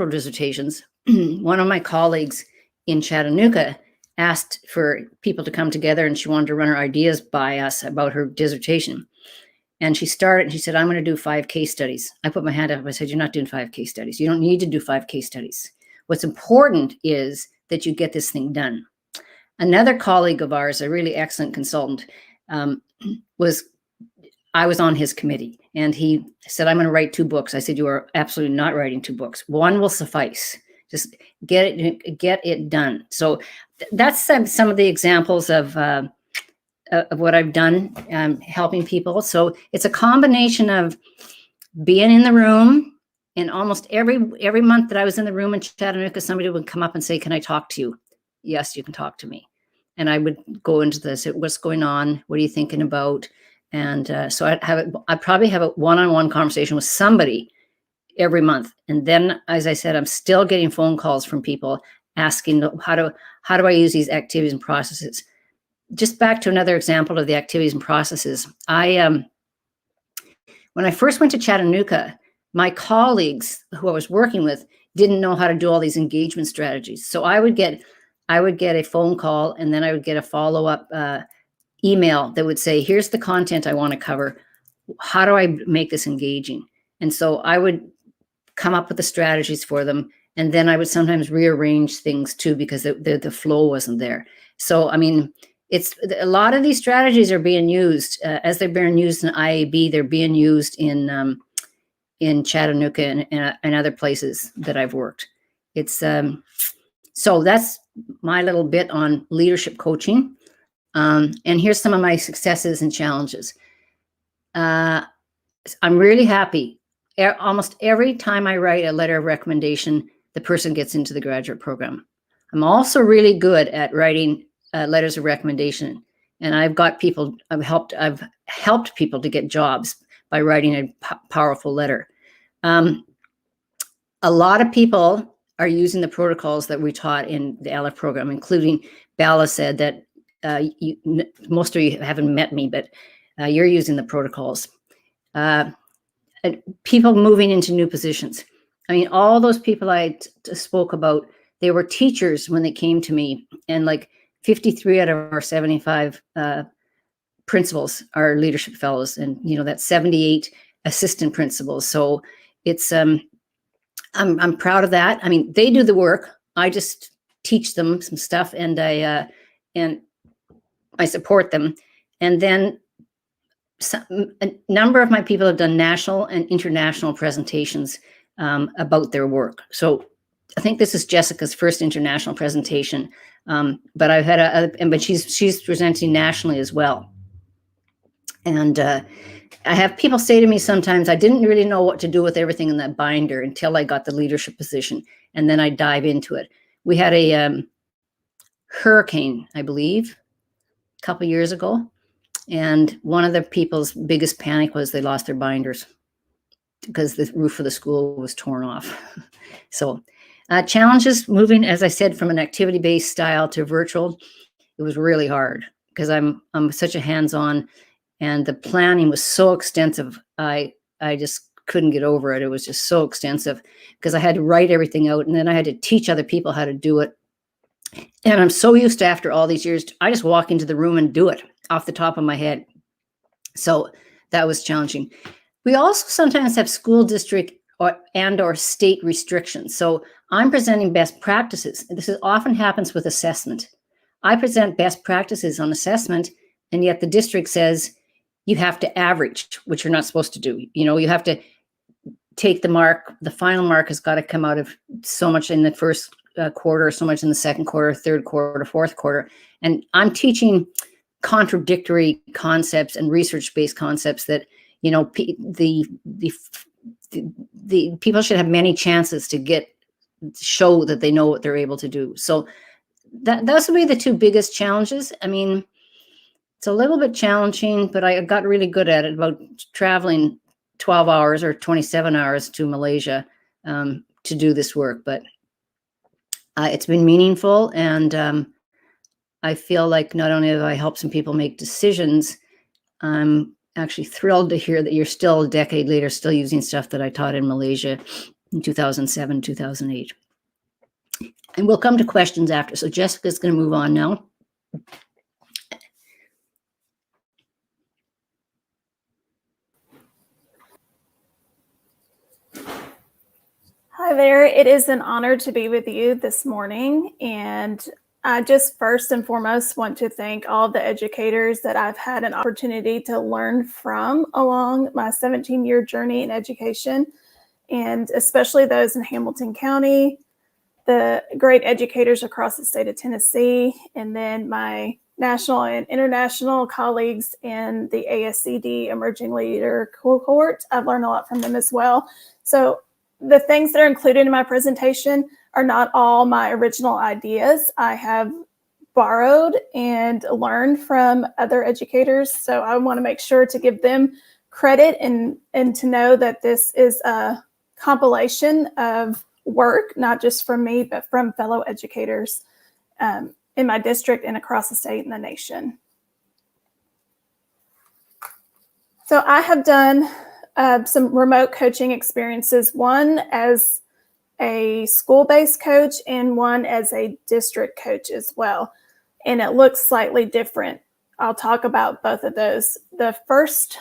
Speaker 4: dissertations, one of my colleagues in Chattanooga asked for people to come together, and she wanted to run her ideas by us about her dissertation. And she started, and she said, I'm going to do 5 case studies. I put my hand up. I said, you're not doing 5 case studies. You don't need to do 5 case studies. What's important is that you get this thing done. Another colleague of ours, a really excellent consultant, I was on his committee, and he said, I'm going to write 2 books. I said, you are absolutely not writing 2 books. 1 will suffice. Just get it done. So that's some of the examples of what I've done, helping people. So it's a combination of being in the room, and almost every month that I was in the room in Chattanooga, somebody would come up and say, can I talk to you? Yes, you can talk to me. And I would go into this, what's going on? What are you thinking about? And so I'd probably have a one-on-one conversation with somebody every month. And then, as I said, I'm still getting phone calls from people asking, how do I use these activities and processes? Just back to another example of the activities and processes. When I first went to Chattanooga, my colleagues who I was working with didn't know how to do all these engagement strategies. So I would get a phone call, and then I would get a follow-up email that would say, here's the content I want to cover. How do I make this engaging? And so I would come up with the strategies for them. And then I would sometimes rearrange things too, because the flow wasn't there. So, I mean, it's a lot of these strategies are being used as they're being used in IAB. They're being used in Chattanooga and other places that I've worked. It's so that's my little bit on leadership coaching. And here's some of my successes and challenges. I'm really happy. Almost every time I write a letter of recommendation, the person gets into the graduate program. I'm also really good at writing letters of recommendation, and I've helped people to get jobs by writing a powerful letter. A lot of people are using the protocols that we taught in the LF program, including Bala said that most of you haven't met me, but you're using the protocols. People moving into new positions. I mean, all those people I spoke about, they were teachers when they came to me, and like 53 out of our 75 principals are leadership fellows, and that's 78 assistant principals. So it's I'm proud of that. I mean, they do the work. I just teach them some stuff, and I support them. And then a number of my people have done national and international presentations about their work. So I think this is Jessica's first international presentation, but I've had but she's presenting nationally as well. And I have people say to me sometimes, I didn't really know what to do with everything in that binder until I got the leadership position, and then I dive into it. We had a hurricane, I believe, a couple years ago. And one of the people's biggest panic was they lost their binders because the roof of the school was torn off. So challenges moving, as I said, from an activity-based style to virtual, it was really hard because I'm such a hands-on, and the planning was so extensive. I just couldn't get over it. It was just so extensive because I had to write everything out, and then I had to teach other people how to do it. And I'm so used to, after all these years, I just walk into the room and do it off the top of my head. So that was challenging. We also sometimes have school district or state restrictions. So I'm presenting best practices. This often happens with assessment. I present best practices on assessment, and yet the district says you have to average, which you're not supposed to do. You have to take the mark. The final mark has got to come out of so much in the first quarter, so much in the second quarter, third quarter, fourth quarter. And I'm teaching contradictory concepts and research-based concepts that, the people should have many chances to show that they know what they're able to do. So those would be the two biggest challenges. I mean, it's a little bit challenging, but I got really good at it, about traveling 12 hours or 27 hours to Malaysia to do this work. But it's been meaningful, and I feel like not only have I helped some people make decisions, I'm actually thrilled to hear that you're still a decade later still using stuff that I taught in Malaysia in 2007, 2008. And we'll come to questions after. So Jessica's going to move on now.
Speaker 5: Hi there. It is an honor to be with you this morning. And I just first and foremost want to thank all the educators that I've had an opportunity to learn from along my 17-year journey in education, and especially those in Hamilton County, the great educators across the state of Tennessee, and then my national and international colleagues in the ASCD Emerging Leader cohort. I've learned a lot from them as well. So the things that are included in my presentation are not all my original ideas. I have borrowed and learned from other educators. So I want to make sure to give them credit and to know that this is a compilation of work, not just from me, but from fellow educators in my district and across the state and the nation. So I have done some remote coaching experiences, one as a school-based coach and one as a district coach as well. And it looks slightly different. I'll talk about both of those. The first,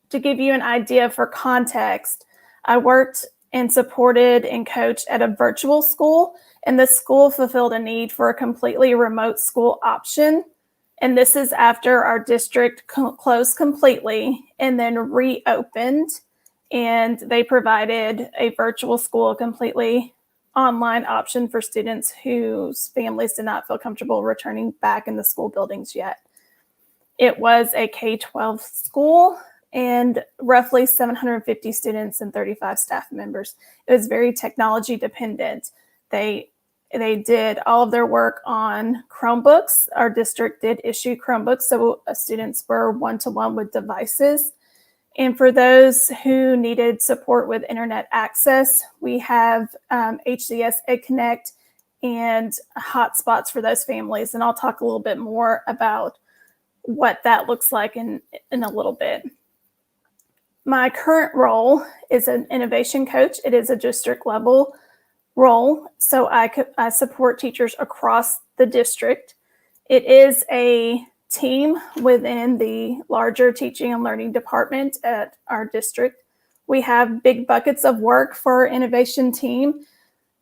Speaker 5: to give you an idea for context, I worked and supported and coached at a virtual school, and the school fulfilled a need for a completely remote school option. And this is after our district closed completely and then reopened, and they provided a virtual school, completely online option for students whose families did not feel comfortable returning back in the school buildings yet. It was a K-12 school and roughly 750 students and 35 staff members. It was very technology dependent. They did all of their work on Chromebooks. Our district did issue Chromebooks, so students were one-to-one with devices. And for those who needed support with internet access, we have HCS EdConnect and hotspots for those families. And I'll talk a little bit more about what that looks like in a little bit. My current role is an innovation coach. It is a district level role, so I support teachers across the district. It is a team within the larger teaching and learning department at our district. We have big buckets of work for our innovation team,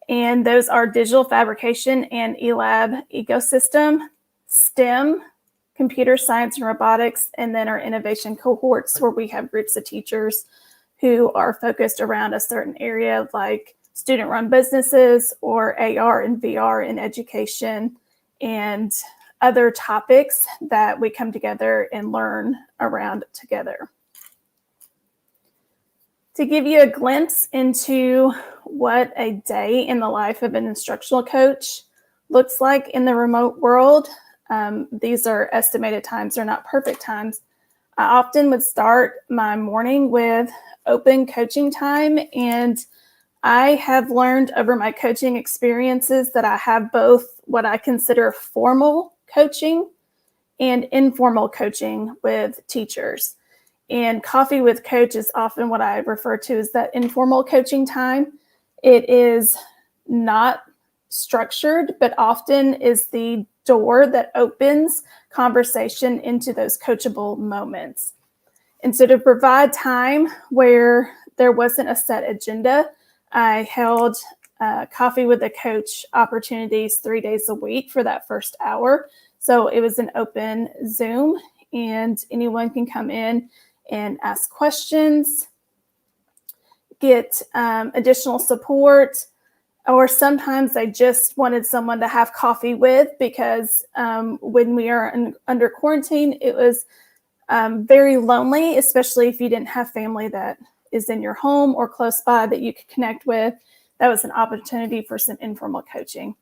Speaker 5: and those are digital fabrication and eLab ecosystem, STEM, computer science and robotics, and then our innovation cohorts, where we have groups of teachers who are focused around a certain area, like student-run businesses or AR and VR in education, and other topics that we come together and learn around together. To give you a glimpse into what a day in the life of an instructional coach looks like in the remote world, these are estimated times, they're not perfect times. I often would start my morning with open coaching time, and I have learned over my coaching experiences that I have both what I consider formal coaching and informal coaching with teachers. And coffee with coach is often what I refer to as that informal coaching time. It is not structured, but often is the door that opens conversation into those coachable moments. And so to provide time where there wasn't a set agenda, I held coffee with a coach opportunities 3 days a week for that first hour. So it was an open Zoom, and anyone can come in and ask questions, get additional support, or sometimes I just wanted someone to have coffee with, because when we are under quarantine, it was very lonely, especially if you didn't have family that is in your home or close by that you could connect with. That was an opportunity for some informal coaching.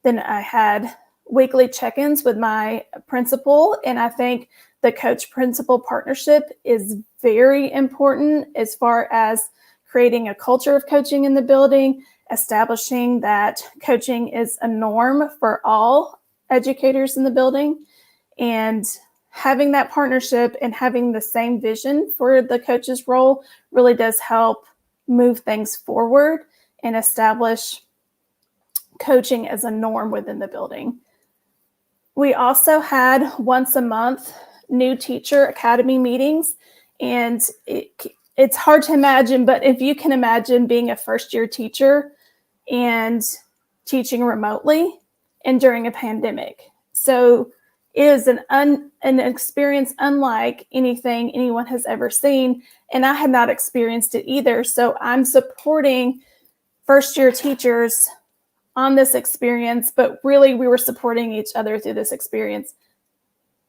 Speaker 5: Then I had weekly check-ins with my principal, and I think the coach-principal partnership is very important as far as creating a culture of coaching in the building, establishing that coaching is a norm for all educators in the building, and having that partnership and having the same vision for the coach's role really does help move things forward and establish coaching as a norm within the building. We also had once a month new teacher academy meetings, and it's hard to imagine, but if you can imagine being a first-year teacher and teaching remotely and during a pandemic. So it is an experience unlike anything anyone has ever seen, and I had not experienced it either. So I'm supporting first-year teachers on this experience, but really we were supporting each other through this experience,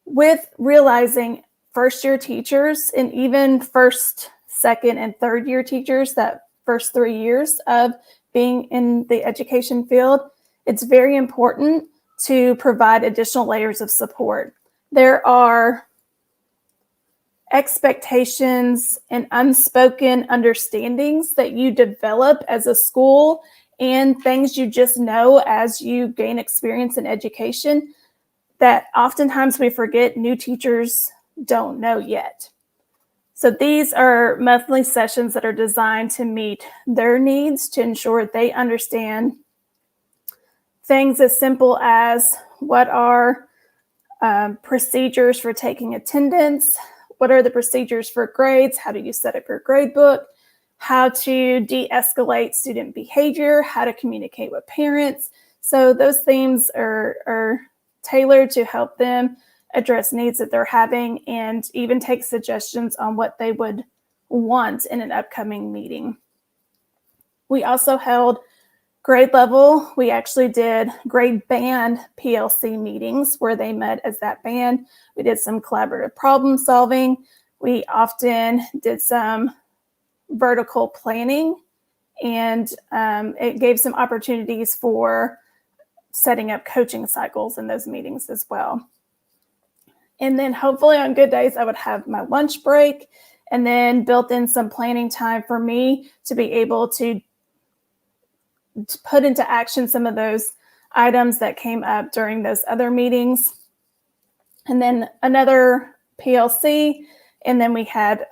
Speaker 5: with realizing first-year teachers and even first, second, and third-year teachers, that first 3 years of being in the education field, it's very important to provide additional layers of support. There are expectations and unspoken understandings that you develop as a school, and things you just know as you gain experience in education that oftentimes we forget new teachers don't know yet. So these are monthly sessions that are designed to meet their needs, to ensure they understand things as simple as what are procedures for taking attendance, what are the procedures for grades, how do you set up your grade book, how to de-escalate student behavior, how to communicate with parents. So those themes are tailored to help them address needs that they're having, and even take suggestions on what they would want in an upcoming meeting. We also held grade level. We actually did grade band PLC meetings where they met as that band. We did some collaborative problem solving. We often did some vertical planning, and it gave some opportunities for setting up coaching cycles in those meetings as well. And then hopefully on good days, I would have my lunch break, and then built in some planning time for me to be able to put into action some of those items that came up during those other meetings. And then another PLC, and then we had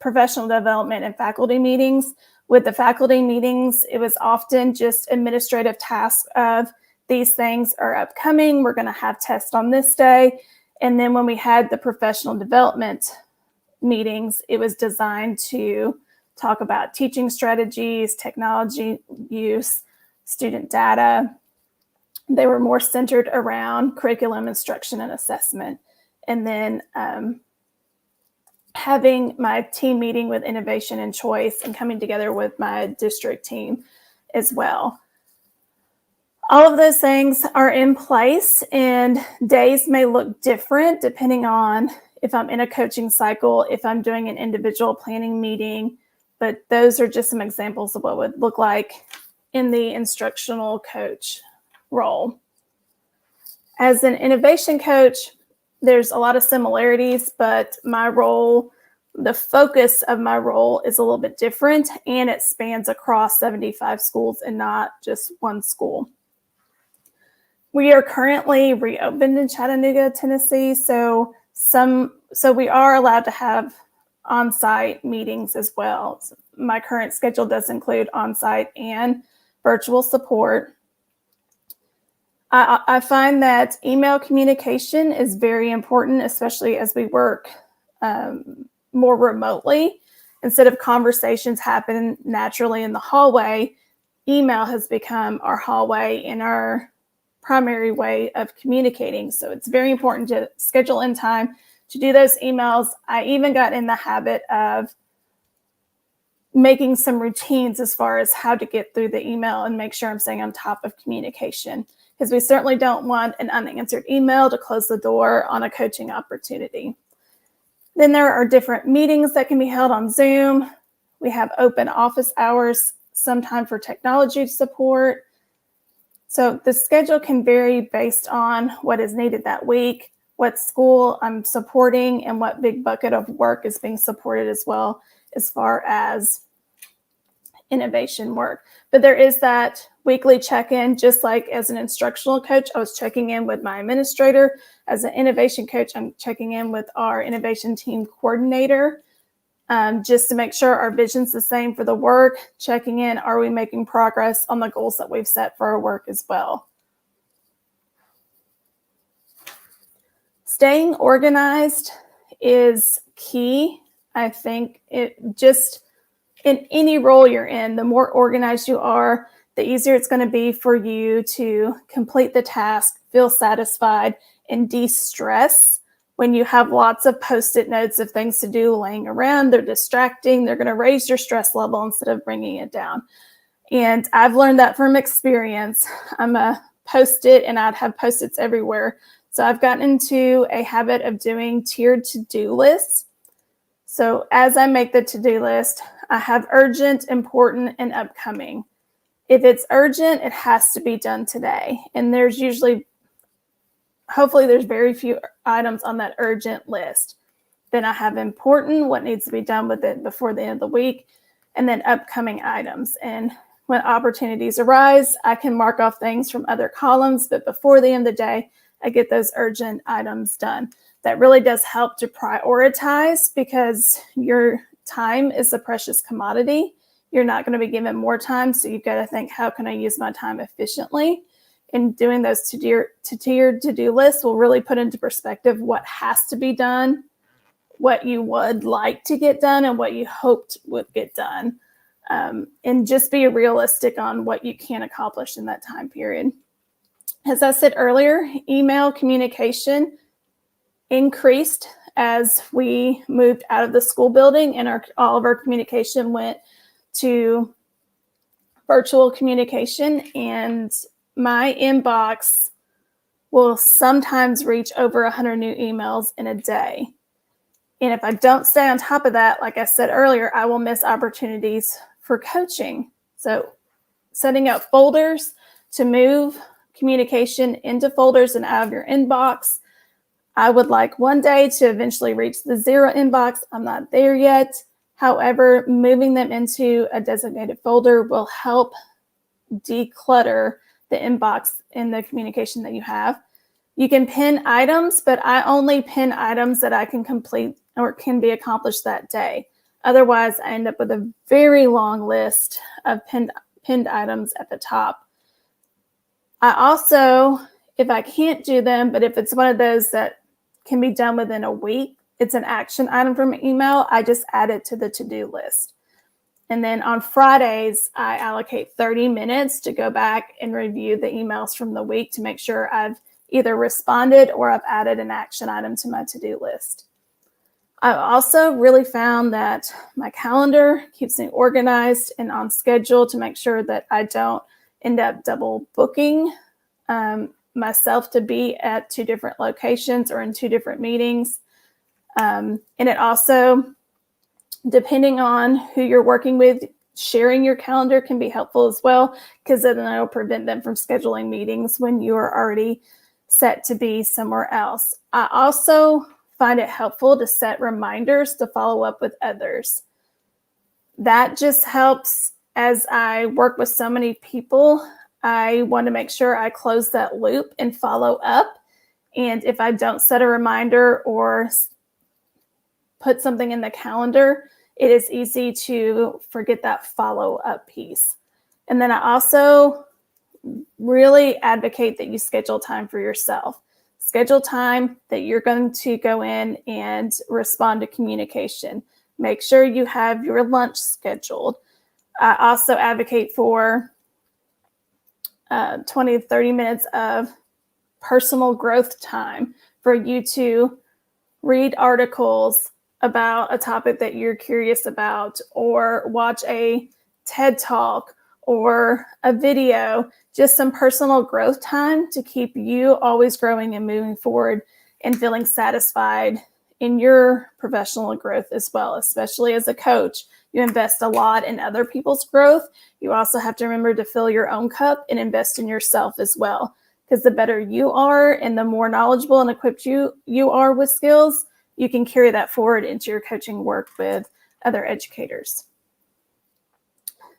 Speaker 5: professional development and faculty meetings. With the faculty meetings, it was often just administrative tasks of these things are upcoming, we're going to have tests on this day. And then when we had the professional development meetings, it was designed to talk about teaching strategies, technology use, student data. They were more centered around curriculum, instruction, and assessment. And then having my team meeting with innovation and choice, and coming together with my district team as well. All of those things are in place, and days may look different depending on if I'm in a coaching cycle, if I'm doing an individual planning meeting, but those are just some examples of what would look like in the instructional coach role. As an innovation coach, there's a lot of similarities, but my role, the focus of my role is a little bit different, and it spans across 75 schools and not just one school. We are currently reopened in Chattanooga, Tennessee, so we are allowed to have on-site meetings as well. So my current schedule does include on-site and virtual support. I find that email communication is very important, especially as we work more remotely. Instead of conversations happen naturally in the hallway, email has become our hallway and our primary way of communicating. So it's very important to schedule in time to do those emails. I even got in the habit of making some routines as far as how to get through the email and make sure I'm staying on top of communication, because we certainly don't want an unanswered email to close the door on a coaching opportunity. Then there are different meetings that can be held on Zoom. We have open office hours, some time for technology support. So the schedule can vary based on what is needed that week, what school I'm supporting, and what big bucket of work is being supported as well, as far as innovation work. But there is that weekly check-in, just like as an instructional coach, I was checking in with my administrator. As an innovation coach, I'm checking in with our innovation team coordinator, just to make sure our vision's the same for the work, checking in, are we making progress on the goals that we've set for our work as well. Staying organized is key. I think it just, in any role you're in, the more organized you are, the easier it's going to be for you to complete the task, feel satisfied, and de-stress. When you have lots of Post-it notes of things to do laying around, they're distracting, they're going to raise your stress level instead of bringing it down. And I've learned that from experience. I'm a Post-it, and I'd have Post-its everywhere. So I've gotten into a habit of doing tiered to-do lists. So as I make the to-do list, I have urgent, important, and upcoming. If it's urgent, it has to be done today. And there's usually, hopefully there's very few items on that urgent list. Then I have important, what needs to be done with it before the end of the week, and then upcoming items. And when opportunities arise, I can mark off things from other columns, but before the end of the day, I get those urgent items done. That really does help to prioritize, because your time is a precious commodity. You're not going to be given more time, so you've got to think, how can I use my time efficiently? And doing those tiered to-do lists will really put into perspective what has to be done, what you would like to get done, and what you hoped would get done. And just be realistic on what you can accomplish in that time period. As I said earlier, email communication increased as we moved out of the school building, and all of our communication went to virtual communication. And my inbox will sometimes reach over 100 new emails in a day. And if I don't stay on top of that, like I said earlier, I will miss opportunities for coaching. So setting up folders to move communication into folders and out of your inbox. I would like one day to eventually reach the 0 inbox. I'm not there yet. However, moving them into a designated folder will help declutter the inbox in the communication that you have. You can pin items, but I only pin items that I can complete or can be accomplished that day. Otherwise, I end up with a very long list of pinned items at the top. I also, if I can't do them, but if it's one of those that can be done within a week, it's an action item from an email, I just add it to the to-do list. And then on Fridays, I allocate 30 minutes to go back and review the emails from the week to make sure I've either responded or I've added an action item to my to-do list. I've also really found that my calendar keeps me organized and on schedule to make sure that I don't end up double booking myself to be at 2 different locations or in 2 different meetings. And it also, depending on who you're working with, sharing your calendar can be helpful as well, because then it'll prevent them from scheduling meetings when you are already set to be somewhere else. I also find it helpful to set reminders to follow up with others. That just helps. As I work with so many people, I want to make sure I close that loop and follow up. And if I don't set a reminder or put something in the calendar, it is easy to forget that follow-up piece. And then I also really advocate that you schedule time for yourself. Schedule time that you're going to go in and respond to communication. Make sure you have your lunch scheduled. I also advocate for 20 to 30 minutes of personal growth time for you to read articles about a topic that you're curious about, or watch a TED Talk or a video, just some personal growth time to keep you always growing and moving forward and feeling satisfied in your professional growth as well. Especially as a coach, you invest a lot in other people's growth. You also have to remember to fill your own cup and invest in yourself as well, because the better you are and the more knowledgeable and equipped you are with skills, you can carry that forward into your coaching work with other educators.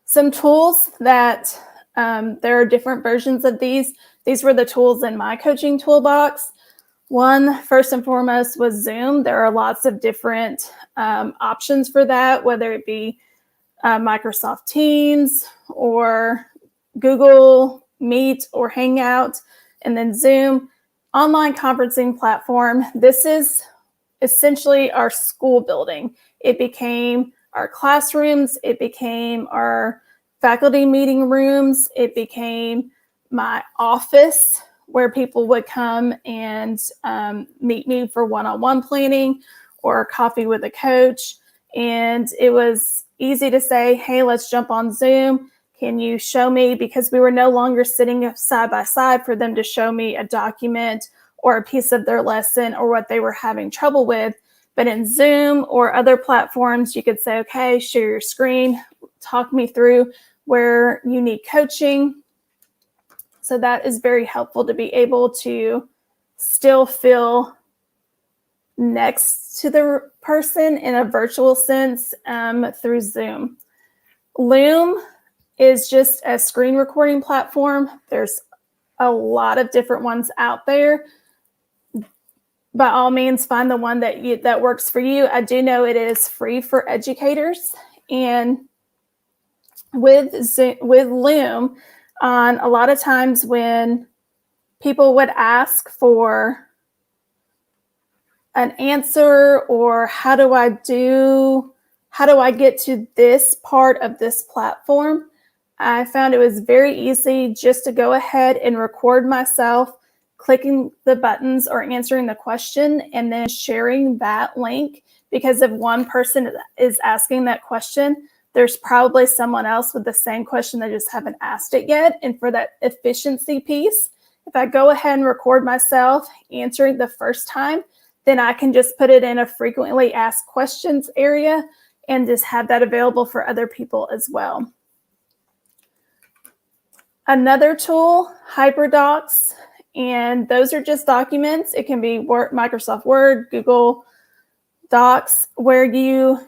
Speaker 5: Some tools that there are different versions of these. These were the tools in my coaching toolbox. One, first and foremost, was Zoom. There are lots of different options for that, whether it be Microsoft Teams or Google Meet or Hangout, and then Zoom, online conferencing platform. This is essentially our school building. It became our classrooms. It became our faculty meeting rooms. It became my office where people would come and meet me for one-on-one planning or coffee with a coach. And it was easy to say, hey, let's jump on Zoom. Can you show me? Because we were no longer sitting side by side for them to show me a document or a piece of their lesson or what they were having trouble with. But in Zoom or other platforms, you could say, okay, share your screen, talk me through where you need coaching. So that is very helpful to be able to still feel next to the person in a virtual sense through Zoom. Loom is just a screen recording platform. There's a lot of different ones out there. By all means, find the one that works for you. I do know it is free for educators. And with Loom, a lot of times when people would ask for an answer or how do I get to this part of this platform, I found it was very easy just to go ahead and record myself clicking the buttons or answering the question and then sharing that link, because if one person is asking that question, there's probably someone else with the same question that just haven't asked it yet. And for that efficiency piece, if I go ahead and record myself answering the first time, then I can just put it in a frequently asked questions area and just have that available for other people as well. Another tool, HyperDocs, and those are just documents. It can be Microsoft Word, Google Docs, where you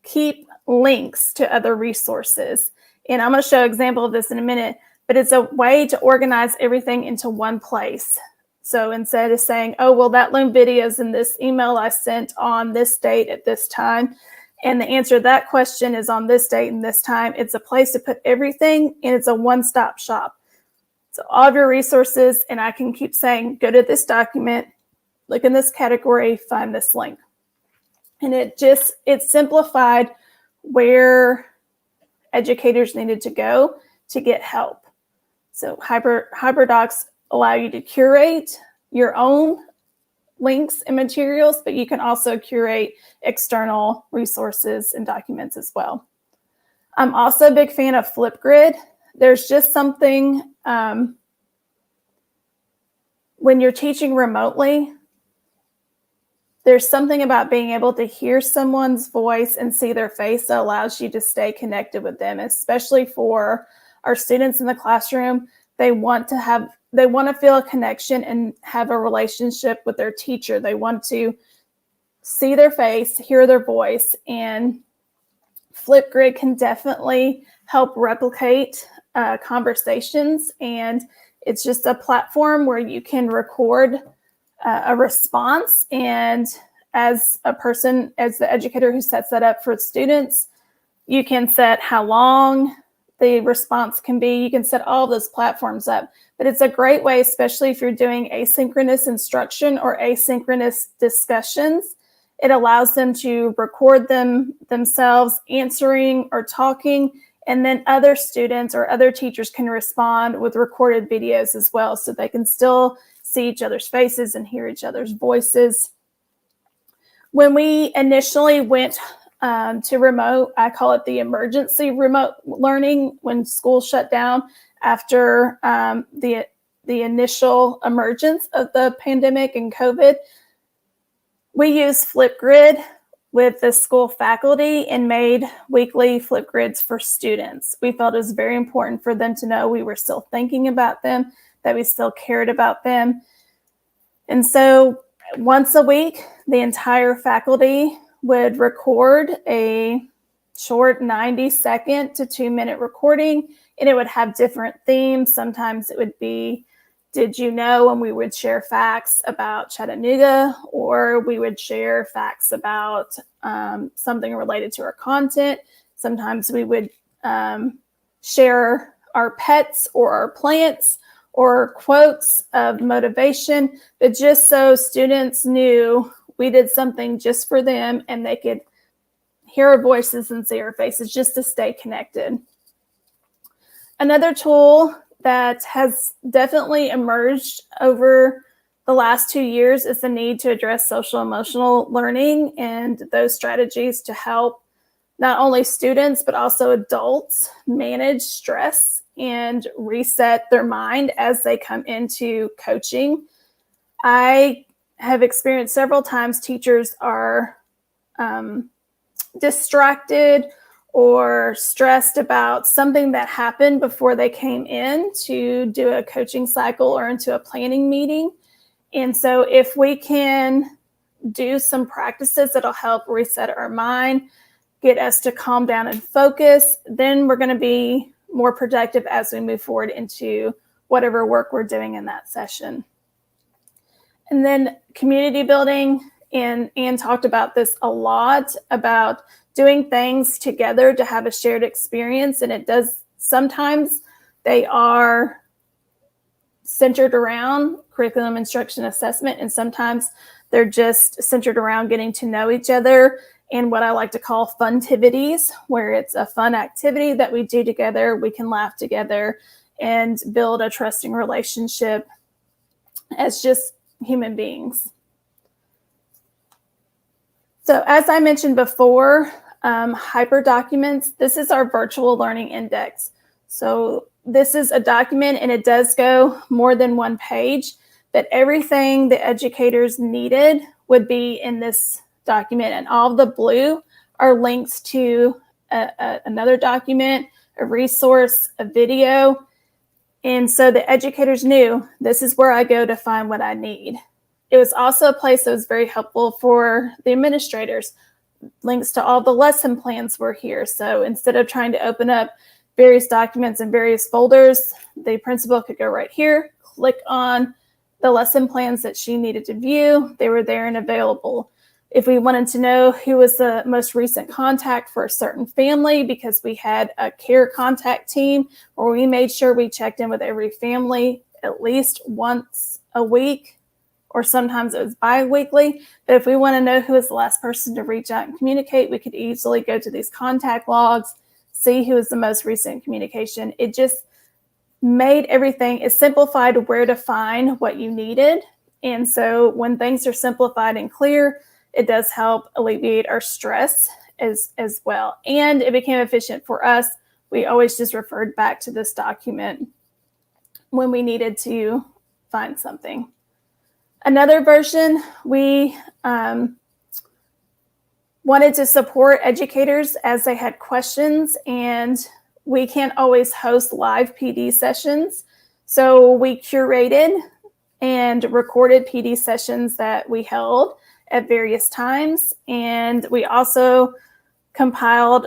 Speaker 5: keep links to other resources. And I'm going to show an example of this in a minute, but it's a way to organize everything into one place. So instead of saying, oh, well, that Loom video is in this email I sent on this date at this time, and the answer to that question is on this date and this time, it's a place to put everything, and it's a one-stop shop. So all of your resources, and I can keep saying, go to this document, look in this category, find this link. And it simplified where educators needed to go to get help. So HyperDocs allow you to curate your own links and materials, but you can also curate external resources and documents as well. I'm also a big fan of Flipgrid. There's just something when you're teaching remotely, there's something about being able to hear someone's voice and see their face that allows you to stay connected with them, especially for our students in the classroom. They want to feel a connection and have a relationship with their teacher. They want to see their face, hear their voice, and Flipgrid can definitely help replicate conversations. And it's just a platform where you can record a response. And as the educator who sets that up for students, you can set how long the response can be. You can set all of those platforms up, but it's a great way, especially if you're doing asynchronous instruction or asynchronous discussions. It allows them to record themselves answering or talking, and then other students or other teachers can respond with recorded videos as well, so they can still see each other's faces and hear each other's voices. When we initially went to remote, I call it the emergency remote learning, when school shut down after the initial emergence of the pandemic and COVID. We used Flipgrid with the school faculty and made weekly Flipgrids for students. We felt it was very important for them to know we were still thinking about them, that we still cared about them. And so once a week, the entire faculty would record a short 90-second to 2-minute recording, and it would have different themes. Sometimes it would be, did you know? And we would share facts about Chattanooga, or we would share facts about something related to our content. Sometimes we would share our pets or our plants or quotes of motivation, but just so students knew we did something just for them and they could hear our voices and see our faces, just to stay connected. Another tool that has definitely emerged over the last 2 years is the need to address social emotional learning and those strategies to help not only students, but also adults manage stress and reset their mind as they come into coaching. I have experienced several times teachers are distracted or stressed about something that happened before they came in to do a coaching cycle or into a planning meeting. And so if we can do some practices that'll help reset our mind, get us to calm down and focus, then we're going to be more productive as we move forward into whatever work we're doing in that session. And then community building, and Anne talked about this a lot, about doing things together to have a shared experience. And it does, sometimes they are centered around curriculum, instruction, assessment, and sometimes they're just centered around getting to know each other and what I like to call funtivities, where it's a fun activity that we do together, we can laugh together and build a trusting relationship as just human beings. So as I mentioned before, hyperdocuments, this is our virtual learning index. So this is a document, and it does go more than one page, but everything the educators needed would be in this document, and all of the blue are links to another document, a resource, a video. And so the educators knew this is where I go to find what I need. It was also a place that was very helpful for the administrators. Links to all the lesson plans were here. So instead of trying to open up various documents in various folders, the principal could go right here, click on the lesson plans that she needed to view. They were there and available. If we wanted to know who was the most recent contact for a certain family, because we had a care contact team where we made sure we checked in with every family at least once a week, or sometimes it was bi-weekly. But if we want to know who was the last person to reach out and communicate, we could easily go to these contact logs, see who was the most recent communication. It just made everything, it simplified where to find what you needed. And so when things are simplified and clear, it does help alleviate our stress as well. And it became efficient for us. We always just referred back to this document when we needed to find something. Another version, we wanted to support educators as they had questions, and we can't always host live PD sessions. So we curated and recorded PD sessions that we held at various times. And we also compiled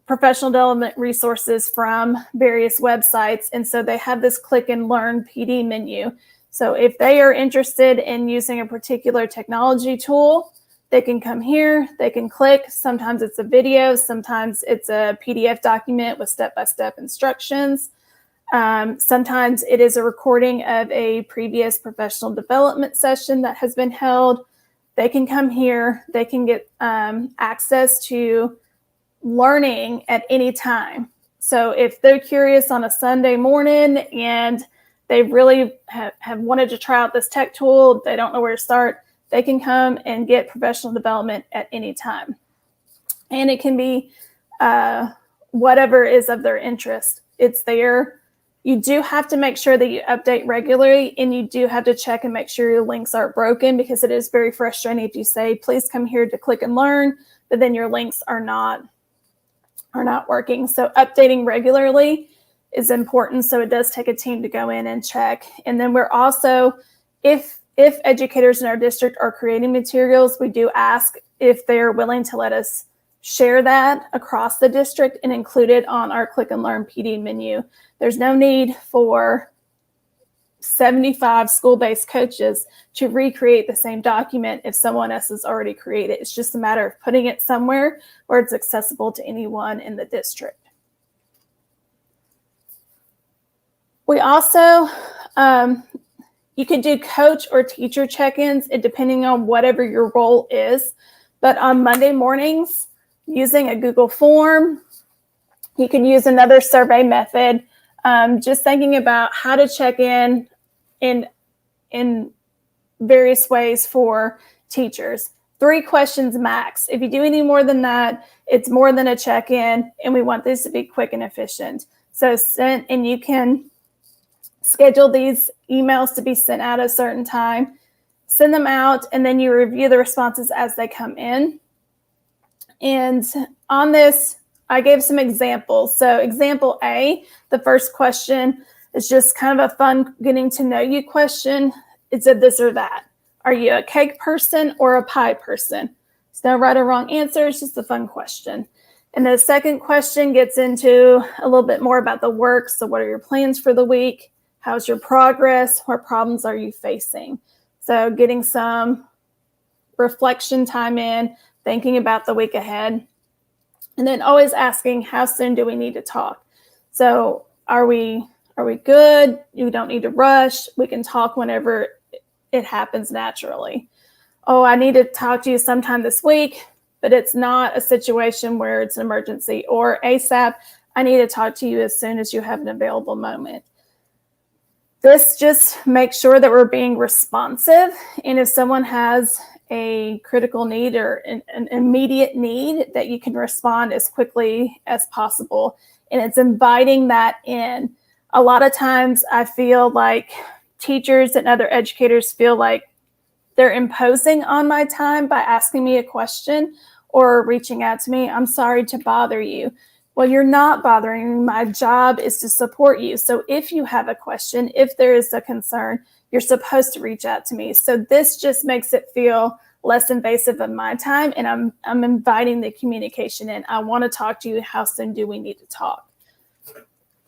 Speaker 5: professional development resources from various websites. And so they have this click and learn PD menu. So if they are interested in using a particular technology tool, they can come here, they can click. Sometimes it's a video, sometimes it's a PDF document with step-by-step instructions. Sometimes it is a recording of a previous professional development session that has been held. They can come here, they can get access to learning at any time. So if they're curious on a Sunday morning and they really have wanted to try out this tech tool, they don't know where to start, they can come and get professional development at any time. And it can be whatever is of their interest. It's there. You do have to make sure that you update regularly, and you do have to check and make sure your links aren't broken, because it is very frustrating if you say, please come here to click and learn, but then your links are not working. So updating regularly is important. So it does take a team to go in and check. And then we're also, if educators in our district are creating materials, we do ask if they're willing to let us share that across the district and include it on our Click and Learn PD menu. There's no need for 75 school-based coaches to recreate the same document if someone else has already created it. It's just a matter of putting it somewhere where it's accessible to anyone in the district. We also, you could do coach or teacher check-ins, depending on whatever your role is. But on Monday mornings, using a Google form, you can use another survey method. Just thinking about how to check in various ways for teachers. 3 questions max. If you do any more than that, it's more than a check-in, and we want this to be quick and efficient. So and you can schedule these emails to be sent out at a certain time, send them out, and then you review the responses as they come in. And on this, I gave some examples. So example A, the first question is just kind of a fun getting to know you question. It's a this or that. Are you a cake person or a pie person? There's no right or wrong answer. It's just a fun question. And the second question gets into a little bit more about the work. So what are your plans for the week? How's your progress? What problems are you facing? So getting some reflection time in, thinking about the week ahead. And then always asking, how soon do we need to talk? So are we good? You don't need to rush. We can talk whenever it happens naturally. Oh, I need to talk to you sometime this week, but it's not a situation where it's an emergency. Or ASAP, I need to talk to you as soon as you have an available moment. This just makes sure that we're being responsive. And if someone has a critical need or an immediate need, that you can respond as quickly as possible. And it's inviting that in. A lot of times I feel like teachers and other educators feel like they're imposing on my time by asking me a question or reaching out to me. I'm sorry to bother you. Well, you're not bothering me. My job is to support you. So if you have a question, if there is a concern, you're supposed to reach out to me. So this just makes it feel less invasive of my time, and I'm inviting the communication in. I want to talk to you. How soon do we need to talk?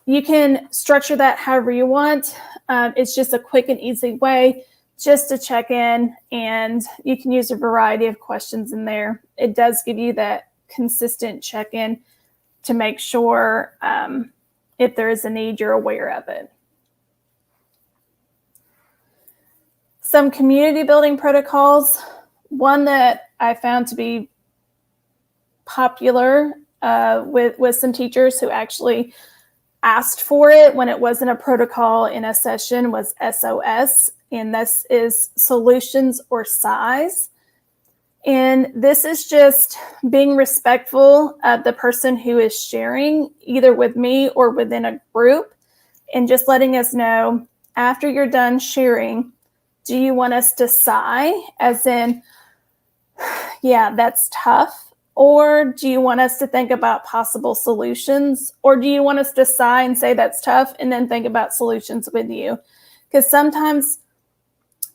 Speaker 5: You can structure that however you want. It's just a quick and easy way just to check in, and you can use a variety of questions in there. It does give you that consistent check-in to make sure if there is a need, you're aware of it. Some community building protocols. One that I found to be popular with some teachers who actually asked for it when it wasn't a protocol in a session was SOS, and this is solutions or size. And this is just being respectful of the person who is sharing, either with me or within a group, and just letting us know, after you're done sharing, do you want us to sigh, as in, yeah, that's tough? Or do you want us to think about possible solutions? Or do you want us to sigh and say that's tough and then think about solutions with you? Because sometimes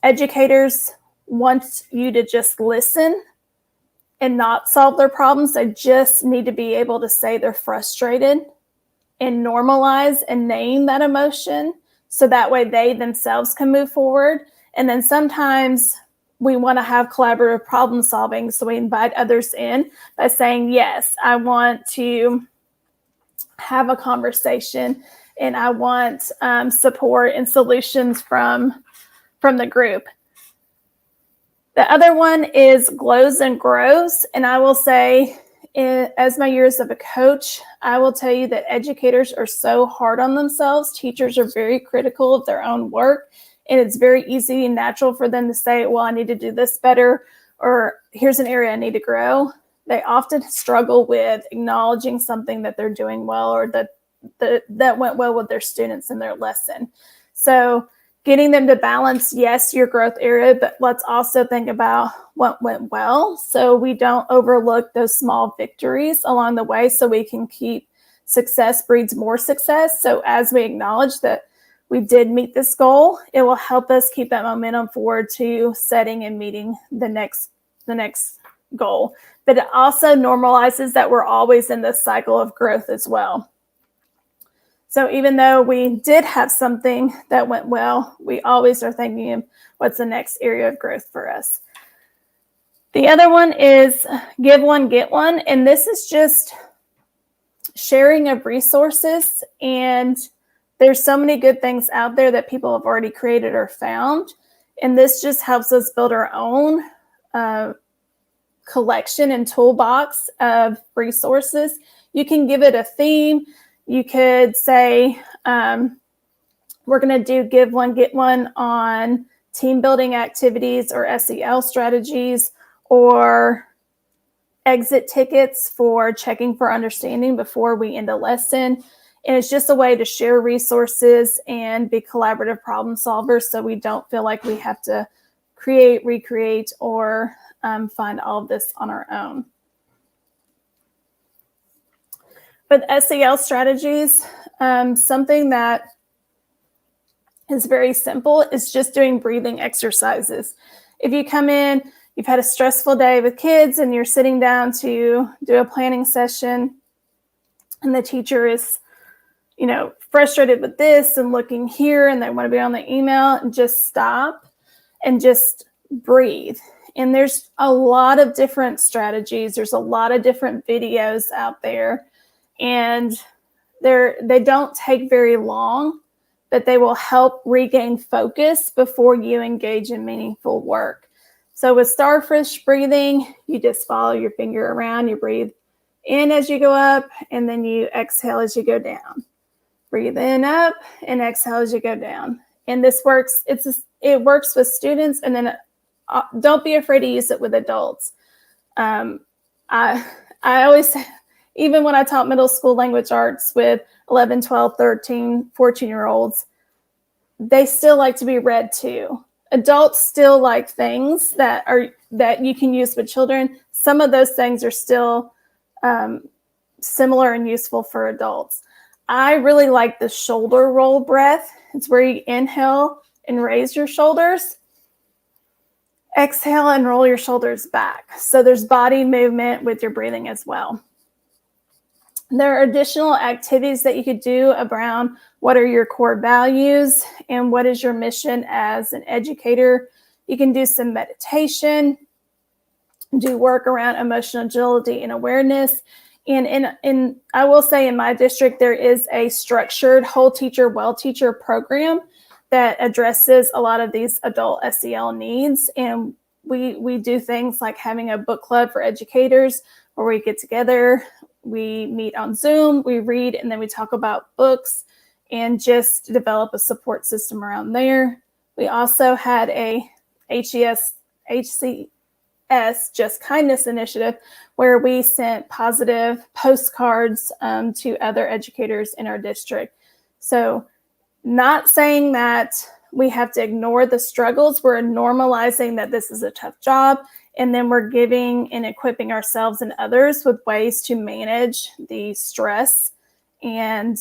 Speaker 5: educators want you to just listen and not solve their problems. They just need to be able to say they're frustrated and normalize and name that emotion, so that way they themselves can move forward. And then sometimes we want to have collaborative problem solving. So we invite others in by saying, yes, I want to have a conversation and I want support and solutions from the group. The other one is glows and grows. And I will say, as my years of a coach, I will tell you that educators are so hard on themselves. Teachers are very critical of their own work. And it's very easy and natural for them to say, well, I need to do this better, or here's an area I need to grow. They often struggle with acknowledging something that they're doing well, or that went well with their students in their lesson. So getting them to balance, yes, your growth area, but let's also think about what went well, so we don't overlook those small victories along the way, so we can keep success breeds more success. So as we acknowledge that we did meet this goal, it will help us keep that momentum forward to setting and meeting the next goal. But it also normalizes that we're always in this cycle of growth as well. So even though we did have something that went well, we always are thinking of what's the next area of growth for us. The other one is give one, get one. And this is just sharing of resources. And there's so many good things out there that people have already created or found. And this just helps us build our own collection and toolbox of resources. You can give it a theme. You could say, we're going to do give one, get one on team building activities or SEL strategies, or exit tickets for checking for understanding before we end a lesson. And it's just a way to share resources and be collaborative problem solvers, so we don't feel like we have to create, recreate, or find all of this on our own. With SEL strategies, something that is very simple is just doing breathing exercises. If you come in, you've had a stressful day with kids and you're sitting down to do a planning session, and the teacher is, frustrated with this and looking here, and they want to be on the email, and just stop and just breathe. And there's a lot of different strategies. There's a lot of different videos out there, and they don't take very long, but they will help regain focus before you engage in meaningful work. So with starfish breathing, you just follow your finger around, you breathe in as you go up, and then you exhale as you go down. Breathe in up and exhale as you go down. And this works, it works with students, and then don't be afraid to use it with adults. I always, even when I taught middle school language arts with 11, 12, 13, 14-year-olds, they still like to be read to. Adults still like things that you can use with children. Some of those things are still similar and useful for adults. I really like the shoulder roll breath. It's where you inhale and raise your shoulders. Exhale and roll your shoulders back. So there's body movement with your breathing as well. There are additional activities that you could do around what are your core values and what is your mission as an educator. You can do some meditation, do work around emotional agility and awareness. And I will say in my district, there is a structured whole teacher, well teacher program that addresses a lot of these adult SEL needs. And we do things like having a book club for educators where we get together, we meet on Zoom, we read, and then we talk about books and just develop a support system around there. We also had a HCS Just Kindness initiative where we sent positive postcards to other educators in our district. So not saying that we have to ignore the struggles, we're normalizing that this is a tough job, and then we're giving and equipping ourselves and others with ways to manage the stress and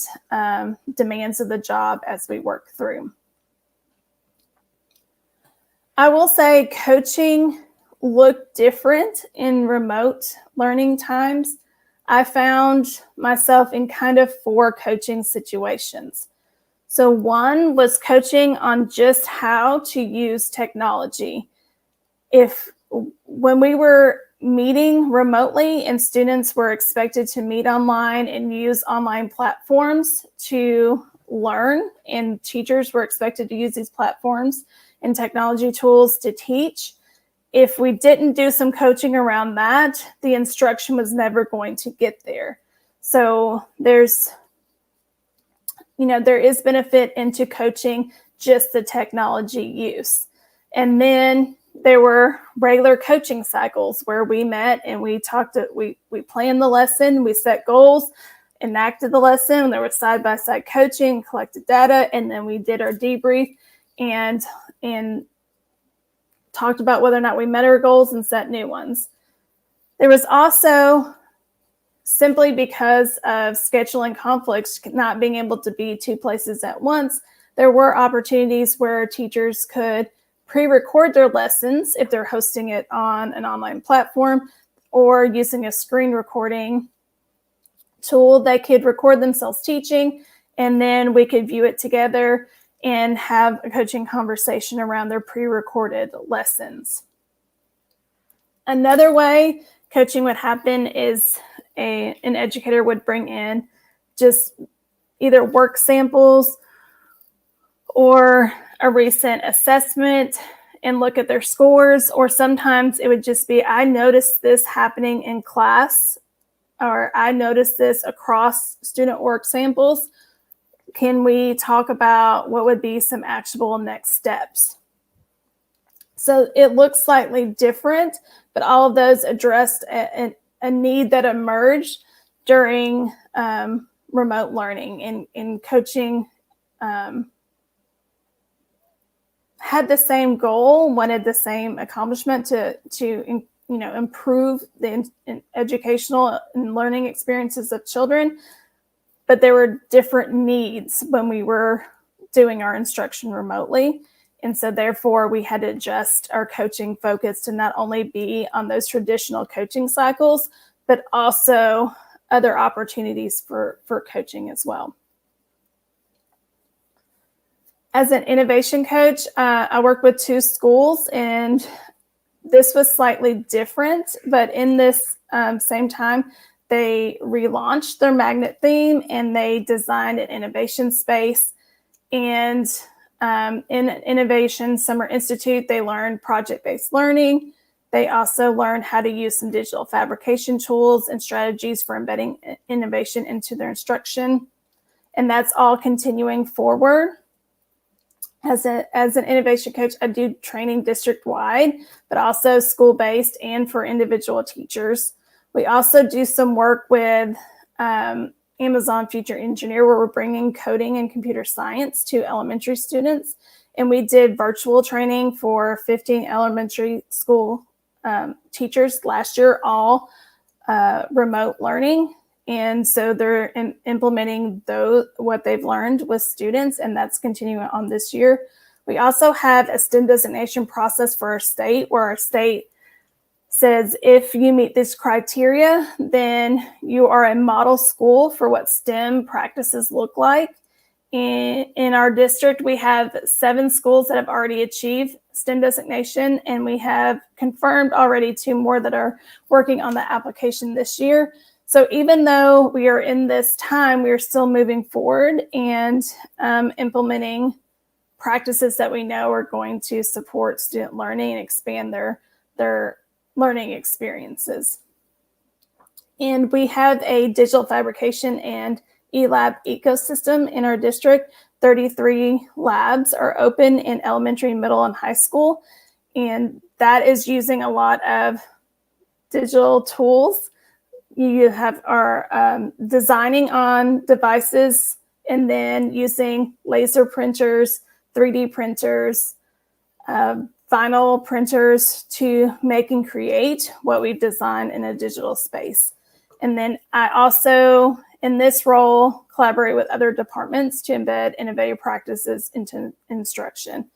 Speaker 5: demands of the job as we work through. I will say coaching looked different in remote learning times. I found myself in kind of 4 coaching situations. So one was coaching on just how to use technology. when we were meeting remotely and students were expected to meet online and use online platforms to learn, and teachers were expected to use these platforms and technology tools to teach, if we didn't do some coaching around that, the instruction was never going to get there. So there is benefit into coaching just the technology use. And then there were regular coaching cycles where we met and we planned the lesson, we set goals, enacted the lesson. There was side-by-side coaching, collected data, and then we did our debrief and talked about whether or not we met our goals and set new ones. There was also, simply because of scheduling conflicts, not being able to be two places at once, there were opportunities where teachers could pre-record their lessons if they're hosting it on an online platform or using a screen recording tool. They could record themselves teaching, and then we could view it together and have a coaching conversation around their pre-recorded lessons. Another way coaching would happen is an educator would bring in just either work samples or a recent assessment and look at their scores, or sometimes it would just be, I noticed this happening in class, or I noticed this across student work samples. Can we talk about what would be some actionable next steps? So it looks slightly different, but all of those addressed a need that emerged during remote learning, and coaching had the same goal, wanted the same accomplishment to improve the educational and learning experiences of children, but there were different needs when we were doing our instruction remotely. And so therefore we had to adjust our coaching focus to not only be on those traditional coaching cycles, but also other opportunities for coaching as well. As an innovation coach, I work with 2 schools, and this was slightly different, but in this same time, they relaunched their magnet theme and they designed an innovation space. And in Innovation Summer Institute, they learned project-based learning. They also learned how to use some digital fabrication tools and strategies for embedding innovation into their instruction. And that's all continuing forward. As an innovation coach, I do training district-wide, but also school-based and for individual teachers. We also do some work with Amazon Future Engineer, where we're bringing coding and computer science to elementary students. And we did virtual training for 15 elementary school teachers last year, all remote learning. And so they're implementing what they've learned with students, and that's continuing on this year. We also have a STEM designation process for our state, where our state says if you meet this criteria, then you are a model school for what STEM practices look like. In our district, we have 7 schools that have already achieved STEM designation, and we have confirmed already 2 more that are working on the application this year. So even though we are in this time, we are still moving forward and implementing practices that we know are going to support student learning and expand their learning experiences. And we have a digital fabrication and eLab ecosystem in our district. 33 labs are open in elementary, middle, and high school. And that is using a lot of digital tools. You have our designing on devices and then using laser printers, 3D printers, vinyl printers to make and create what we've designed in a digital space. And then I also, in this role, collaborate with other departments to embed innovative practices into instruction.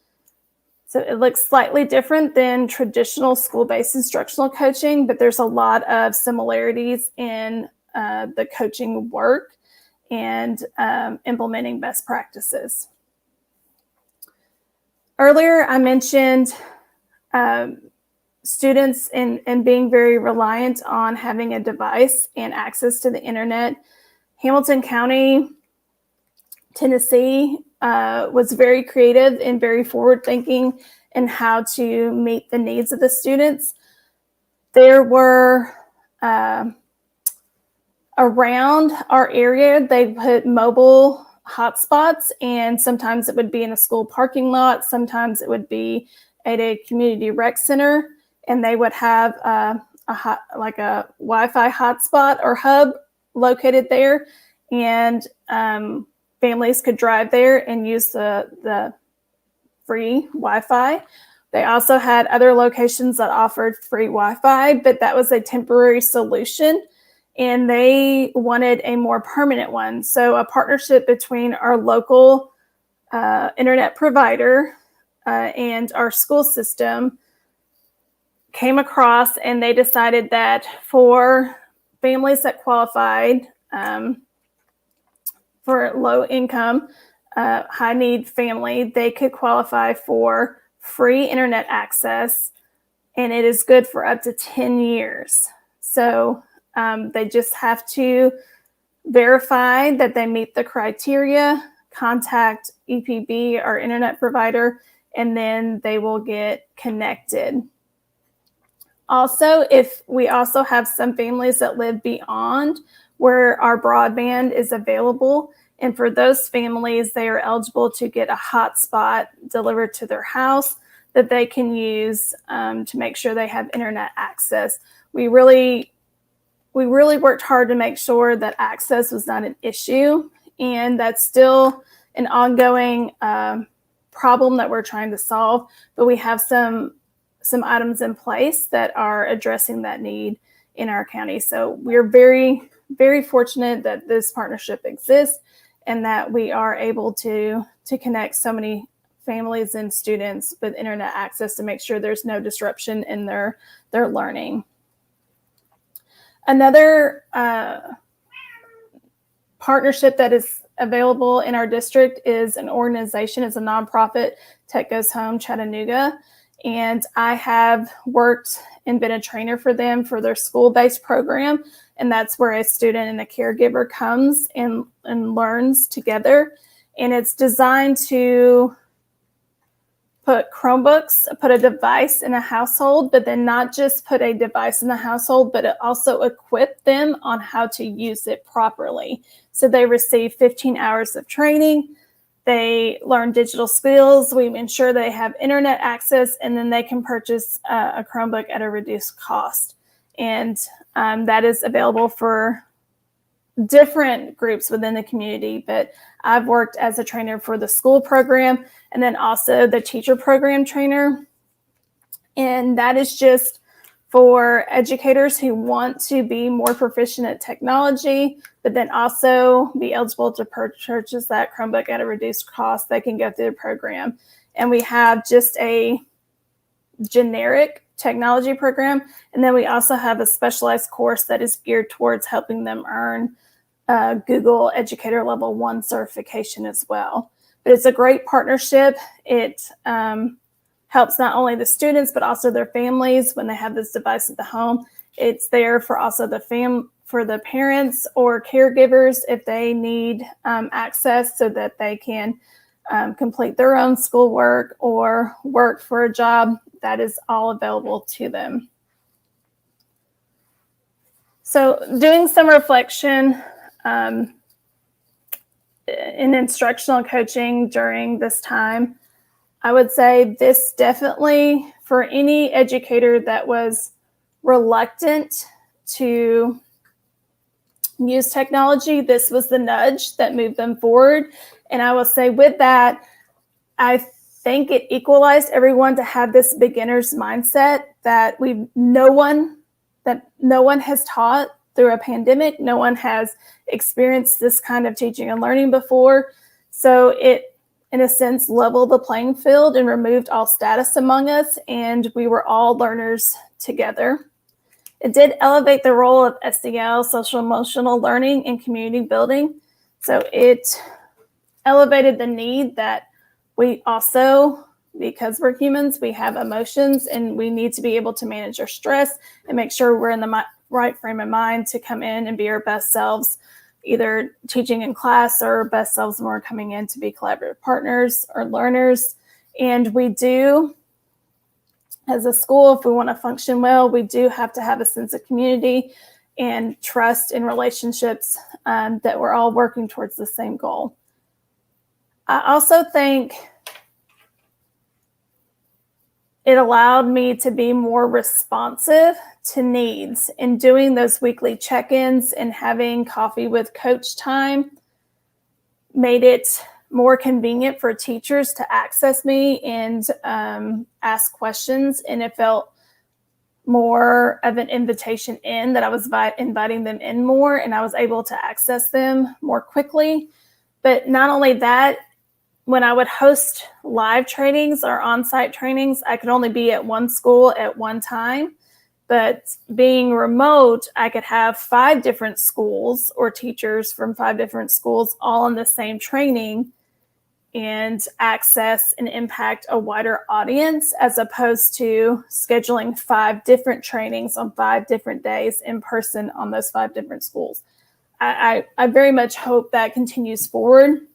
Speaker 5: So it looks slightly different than traditional school-based instructional coaching, but there's a lot of similarities in the coaching work and implementing best practices. Earlier, I mentioned students and being very reliant on having a device and access to the internet. Hamilton County, Tennessee was very creative and very forward thinking in how to meet the needs of the students. There were around our area, they put mobile hotspots, and sometimes it would be in a school parking lot, sometimes it would be at a community rec center, and they would have a Wi-Fi hotspot or hub located there, and families could drive there and use the free Wi-Fi. They also had other locations that offered free Wi-Fi, but that was a temporary solution, and they wanted a more permanent one. So a partnership between our local internet provider and our school system came across, and they decided that for families that qualified for low income, high need family, they could qualify for free internet access, and it is good for up to 10 years. So they just have to verify that they meet the criteria, contact EPB, our internet provider, and then they will get connected. Also, if we also have some families that live beyond where our broadband is available, and for those families, they are eligible to get a hotspot delivered to their house that they can use to make sure they have internet access. We really worked hard to make sure that access was not an issue, and that's still an ongoing problem that we're trying to solve, but we have some items in place that are addressing that need in our county. So we're very, very fortunate that this partnership exists and that we are able to connect so many families and students with internet access to make sure there's no disruption in their learning. Another partnership that is available in our district is an organization, it's a nonprofit, Tech Goes Home Chattanooga. And I have worked and been a trainer for them for their school-based program. And that's where a student and a caregiver comes and learns together. And it's designed to put Chromebooks, put a device in a household, but then not just put a device in the household, but it also equip them on how to use it properly. So they receive 15 hours of training. They learn digital skills. We ensure they have internet access, and then they can purchase a Chromebook at a reduced cost. And that is available for different groups within the community. But I've worked as a trainer for the school program and then also the teacher program trainer. And that is just for educators who want to be more proficient at technology, but then also be eligible to purchase that Chromebook at a reduced cost. They can go through the program. And we have just a generic technology program. And then we also have a specialized course that is geared towards helping them earn Google Educator Level 1 certification as well. But it's a great partnership. It helps not only the students, but also their families when they have this device at the home. It's there for also for the parents or caregivers if they need access so that they can complete their own schoolwork or work for a job. That is all available to them. So doing some reflection in instructional coaching during this time, I would say this definitely, for any educator that was reluctant to use technology, this was the nudge that moved them forward. And I will say with that, I think it equalized everyone to have this beginner's mindset that no one has taught through a pandemic. No one has experienced this kind of teaching and learning before. So it, in a sense, leveled the playing field and removed all status among us, and we were all learners together. It did elevate the role of SEL, social emotional learning, and community building. So it elevated the need that we also because we're humans, we have emotions, and we need to be able to manage our stress and make sure we're in the right frame of mind to come in and be our best selves, either teaching in class or best selves when we're coming in to be collaborative partners or learners. And we do, as a school, if we want to function well, we do have to have a sense of community and trust in relationships, that we're all working towards the same goal. I also think it allowed me to be more responsive to needs, in doing those weekly check-ins and having coffee with coach time made it more convenient for teachers to access me and ask questions. And it felt more of an invitation in, that I was inviting them in more, and I was able to access them more quickly. But not only that, when I would host live trainings or on-site trainings, I could only be at one school at one time. But being remote, I could have 5 different schools or teachers from 5 different schools all in the same training and access and impact a wider audience, as opposed to scheduling 5 different trainings on 5 different days in person on those 5 different schools. I very much hope that continues forward,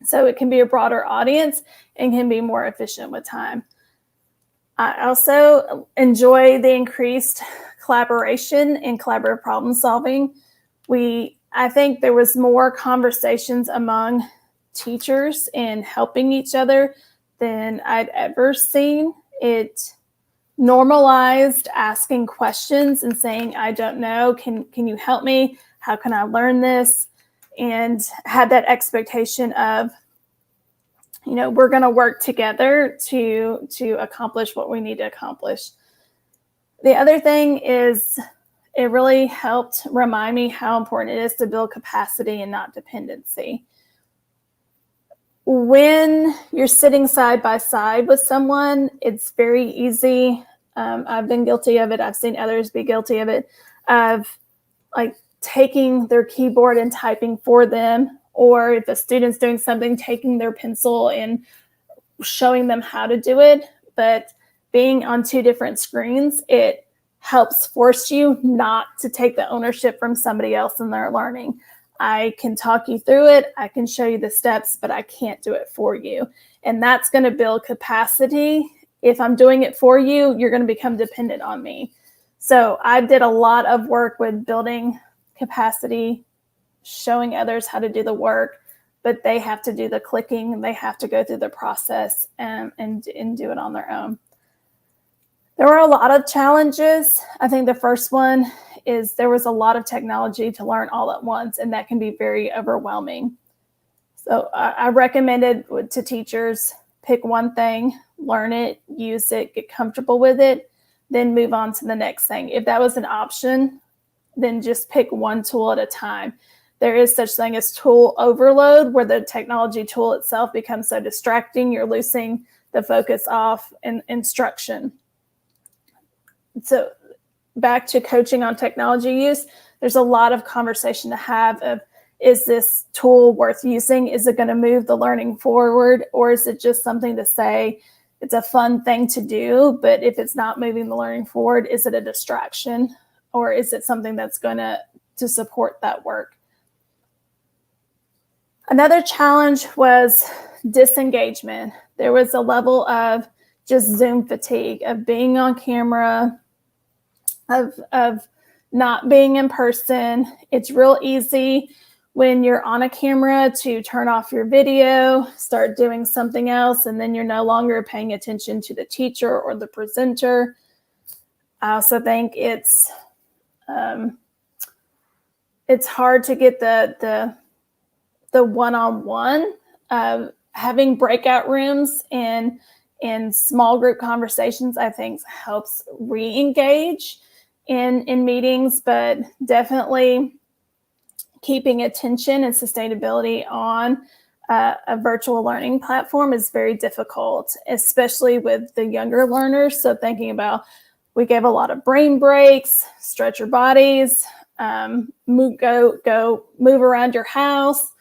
Speaker 5: so it can be a broader audience and can be more efficient with time. I also enjoy the increased collaboration and collaborative problem solving. I think there was more conversations among teachers and helping each other than I'd ever seen. It normalized asking questions and saying, I don't know, can you help me? How can I learn this? And had that expectation of, we're going to work together to accomplish what we need to accomplish. The other thing is, it really helped remind me how important it is to build capacity and not dependency. When you're sitting side by side with someone, it's very easy. I've been guilty of it. I've seen others be guilty of it, of like taking their keyboard and typing for them, or if a student's doing something, taking their pencil and showing them how to do it. But being on 2 different screens, it helps force you not to take the ownership from somebody else in their learning. I can talk you through it, I can show you the steps, but I can't do it for you. And that's going to build capacity. If I'm doing it for you, you're going to become dependent on me. So I did a lot of work with building capacity, showing others how to do the work, but they have to do the clicking, and they have to go through the process and do it on their own. There were a lot of challenges. I think the first one is there was a lot of technology to learn all at once, and that can be very overwhelming. So I recommended to teachers, pick one thing, learn it, use it, get comfortable with it, then move on to the next thing. If that was an option, then just pick one tool at a time. There is such thing as tool overload, where the technology tool itself becomes so distracting, you're losing the focus off in instruction. So back to coaching on technology use, there's a lot of conversation to have of, is this tool worth using? Is it going to move the learning forward? Or is it just something to say, it's a fun thing to do, but if it's not moving the learning forward, is it a distraction? Or is it something that's going to support that work? Another challenge was disengagement. There was a level of just Zoom fatigue, of being on camera, of not being in person. It's real easy when you're on a camera to turn off your video, start doing something else, and then you're no longer paying attention to the teacher or the presenter. I also think it's hard to get the one-on-one. Having breakout rooms and small group conversations, I think, helps re-engage in meetings, but definitely keeping attention and sustainability on a virtual learning platform is very difficult, especially with the younger learners. So thinking about, we gave a lot of brain breaks, stretch your bodies, move around your house,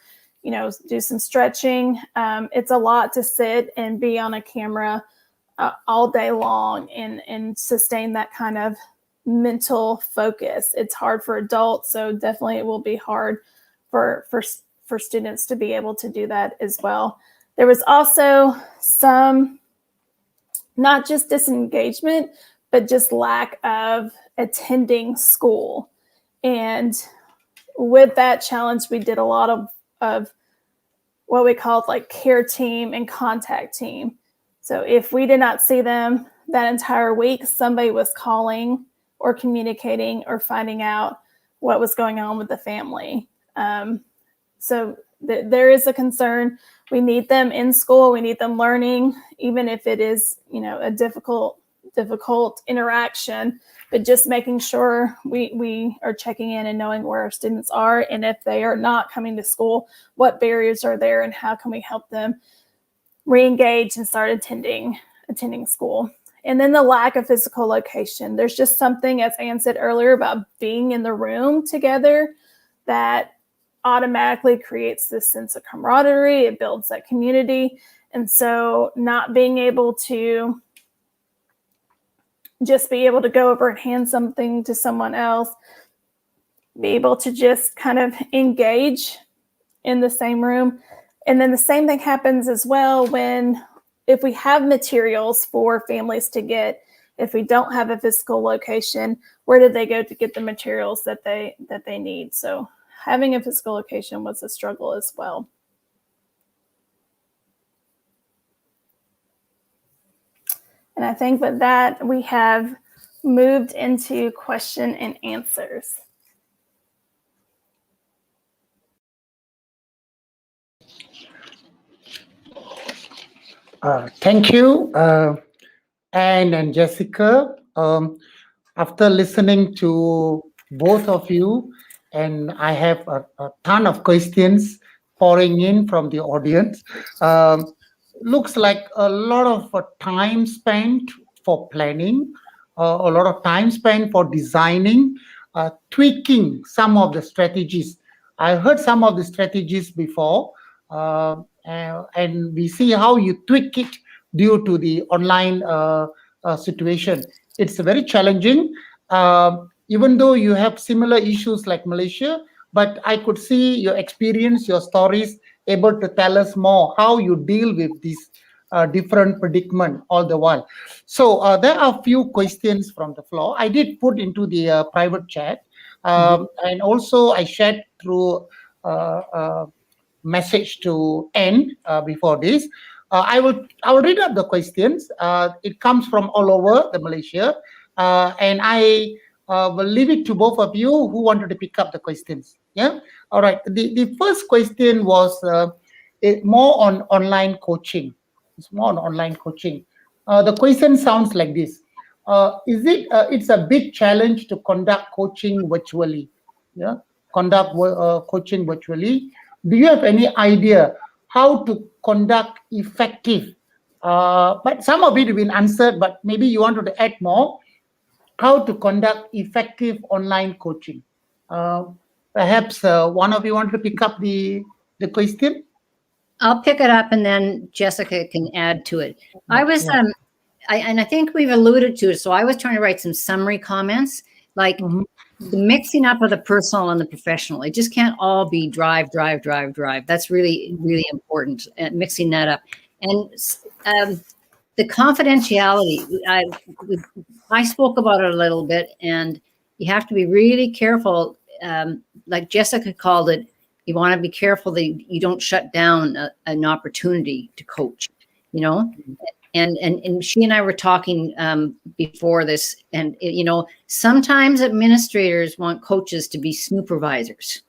Speaker 5: do some stretching. It's a lot to sit and be on a camera all day long and sustain that kind of mental focus. It's hard for adults, so definitely it will be hard for students to be able to do that as well. There was also some, not just disengagement, but just lack of attending school. And with that challenge, we did a lot of what we called like care team and contact team. So if we did not see them that entire week, somebody was calling or communicating or finding out what was going on with the family. So there is a concern. We need them in school. We need them learning, even if it is, a difficult interaction, but just making sure we are checking in and knowing where our students are. And if they are not coming to school, what barriers are there and how can we help them re-engage and start attending school. And then the lack of physical location. There's just something, as Ann said earlier, about being in the room together that automatically creates this sense of camaraderie. It builds that community. And so not being able to just be able to go over and hand something to someone else, be able to just kind of engage in the same room. And then the same thing happens as well if we have materials for families to get, if we don't have a physical location, where did they go to get the materials that they need? So having a physical location was a struggle as well. And I think with that, we have moved into question and answers.
Speaker 1: Thank you, Anne and Jessica. After listening to both of you, and I have a ton of questions pouring in from the audience. Looks like a lot of time spent for planning, a lot of time spent for designing, tweaking some of the strategies. I heard some of the strategies before, and we see how you tweak it due to the online situation. It's very challenging, even though you have similar issues like Malaysia, but I could see your experience, your stories, able to tell us more how you deal with these different predicament all the while. So there are a few questions from the floor. I did put into the private chat, and also I shared through message to Anne before this. I will read out the questions. It comes from all over the Malaysia, and I will leave it to both of you who wanted to pick up the questions. Yeah. All right. The first question was more on online coaching. It's more on online coaching. The question sounds like this: is it? It's a big challenge to conduct coaching virtually. Yeah. Conduct coaching virtually. Do you have any idea how to conduct effective? But some of it have been answered, but maybe you wanted to add more. How to conduct effective online coaching? Perhaps one of you want to pick up the question.
Speaker 4: I'll pick it up, and then Jessica can add to it. I was, and I think we've alluded to it. So I was trying to write some summary comments, like the mixing up of the personal and the professional. It just can't all be drive. That's really, really important. Mixing that up, and the confidentiality. I spoke about it a little bit, and you have to be really careful. Like Jessica called it, you want to be careful that you don't shut down an opportunity to coach, And she and I were talking before this, and sometimes administrators want coaches to be supervisors.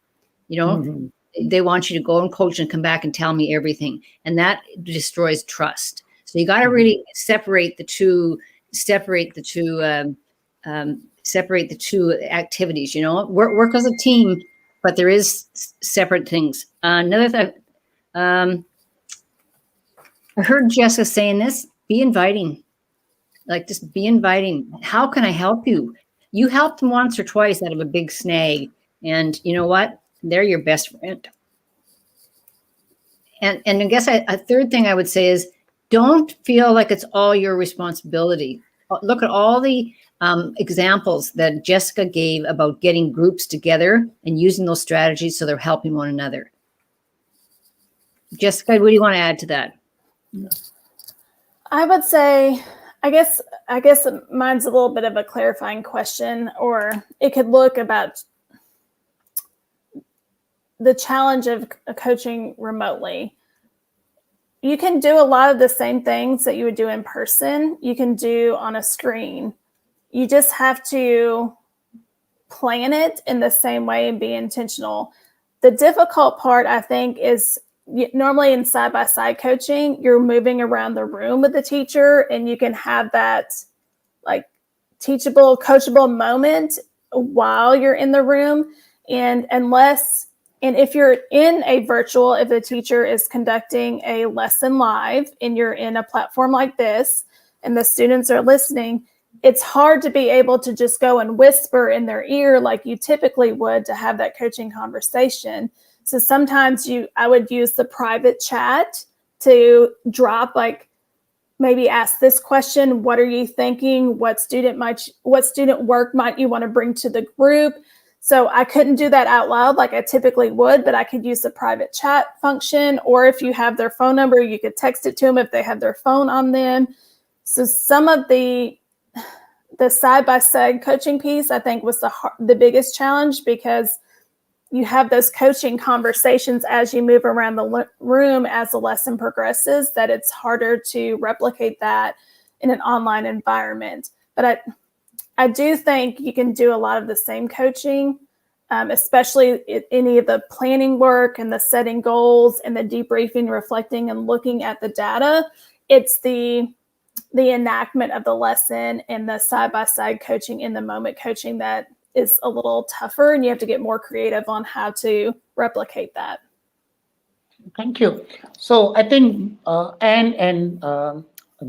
Speaker 4: They want you to go and coach and come back and tell me everything, and that destroys trust. So you got to really separate the two activities. Work as a team, but there is separate things. Another thing, I heard Jessica saying this: be inviting. Like, just be inviting. How can I help you? You helped them once or twice out of a big snag, and you know what? They're your best friend. and I guess a third thing I would say is don't feel like it's all your responsibility. Look at all the examples that Jessica gave about getting groups together and using those strategies so they're helping one another. Jessica, what do you want to add to that?
Speaker 5: I would say, I guess mine's a little bit of a clarifying question, or it could look about the challenge of coaching remotely. You can do a lot of the same things that you would do in person, you can do on a screen. You just have to plan it in the same way and be intentional. The difficult part, I think, is normally in side-by-side coaching, you're moving around the room with the teacher, and you can have that like teachable, coachable moment while you're in the room. And if you're in a virtual, if the teacher is conducting a lesson live and you're in a platform like this and the students are listening, it's hard to be able to just go and whisper in their ear like you typically would to have that coaching conversation. So sometimes I would use the private chat to drop, like, maybe ask this question: what are you thinking? What student work might you want to bring to the group? So I couldn't do that out loud like I typically would, but I could use the private chat function. Or if you have their phone number, you could text it to them if they have their phone on them. So some of the side-by-side coaching piece, I think, was the biggest challenge, because you have those coaching conversations as you move around the room as the lesson progresses, that it's harder to replicate that in an online environment. But I do think you can do a lot of the same coaching, especially any of the planning work and the setting goals and the debriefing, reflecting, and looking at the data. It's the enactment of the lesson and the side-by-side coaching, in the moment coaching, that is a little tougher, and you have to get more creative on how to replicate that.
Speaker 1: Thank you. So I think Anne and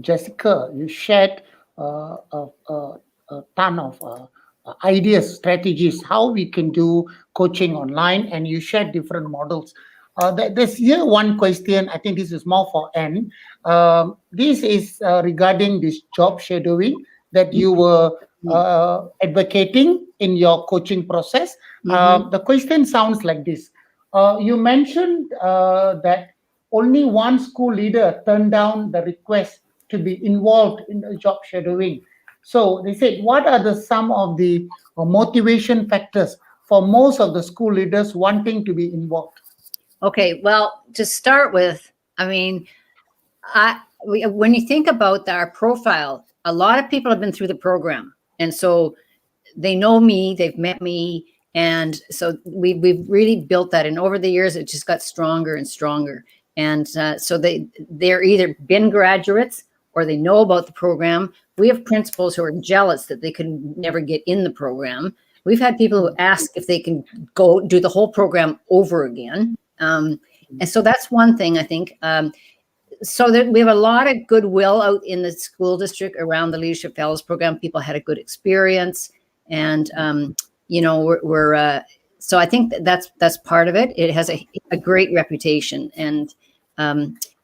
Speaker 1: Jessica, you shared a ton of ideas, strategies, how we can do coaching online, and you shared different models. There's here one question. I think this is more for Anne. This is regarding this job shadowing that you were advocating in your coaching process. The question sounds like this. You mentioned that only one school leader turned down the request to be involved in the job shadowing. So they said, what are some of the motivation factors for most of the school leaders wanting to be involved?
Speaker 4: Okay, well, to start with, I mean, when you think about our profile, a lot of people have been through the program, and so they know me, they've met me, and so we've really built that. And over the years, it just got stronger and stronger. And so they're either been graduates or they know about the program. We have principals who are jealous that they could never get in the program. We've had people who ask if they can go do the whole program over again. And so that's one thing, I think. So that we have a lot of goodwill out in the school district around the Leadership Fellows program. People had a good experience, and so I think that's part of it. It has a great reputation, and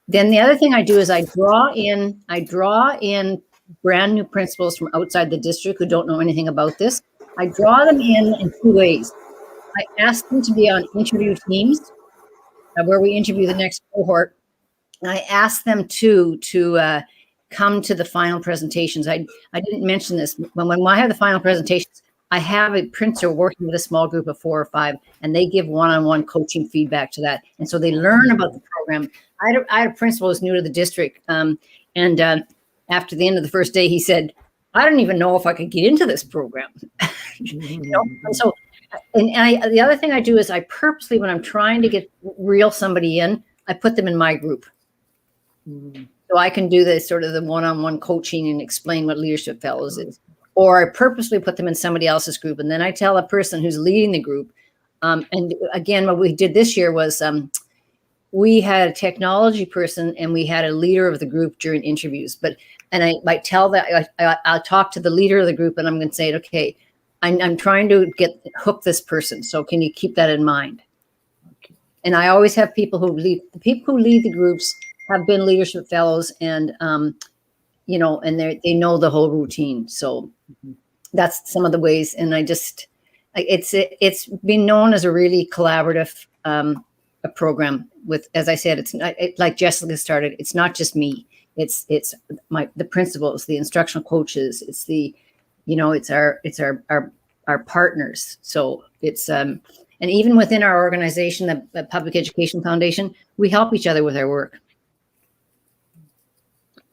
Speaker 4: then the other thing I do is I draw in brand new principals from outside the district who don't know anything about this. I draw them in two ways. I ask them to be on interview teams where we interview the next cohort. I asked them to come to the final presentations. I didn't mention this, but when I have the final presentations, I have a printer working with a small group of 4 or 5, and they give one-on-one coaching feedback to that. And so they learn about the program. I had a principal who's new to the district, and after the end of the first day, he said, I don't even know if I could get into this program. And so, the other thing I do is I purposely, when I'm trying to reel somebody in, I put them in my group. So I can do this sort of the one-on-one coaching and explain what Leadership Fellows is. Or I purposely put them in somebody else's group. And then I tell a person who's leading the group. And again, what we did this year was we had a technology person and we had a leader of the group during interviews. And I might tell that I'll talk to the leader of the group and I'm going to say, okay, I'm trying to hook this person. So can you keep that in mind? And I always have people who lead the groups have been leadership fellows, and you know, and they know the whole routine. So that's some of the ways. And it's been known as a really collaborative a program with, as I said, it's not like Jessica started. It's not just me. It's the principals, the instructional coaches. It's the, you know, it's our partners. So it's and even within our organization, the Public Education Foundation, we help each other with our work.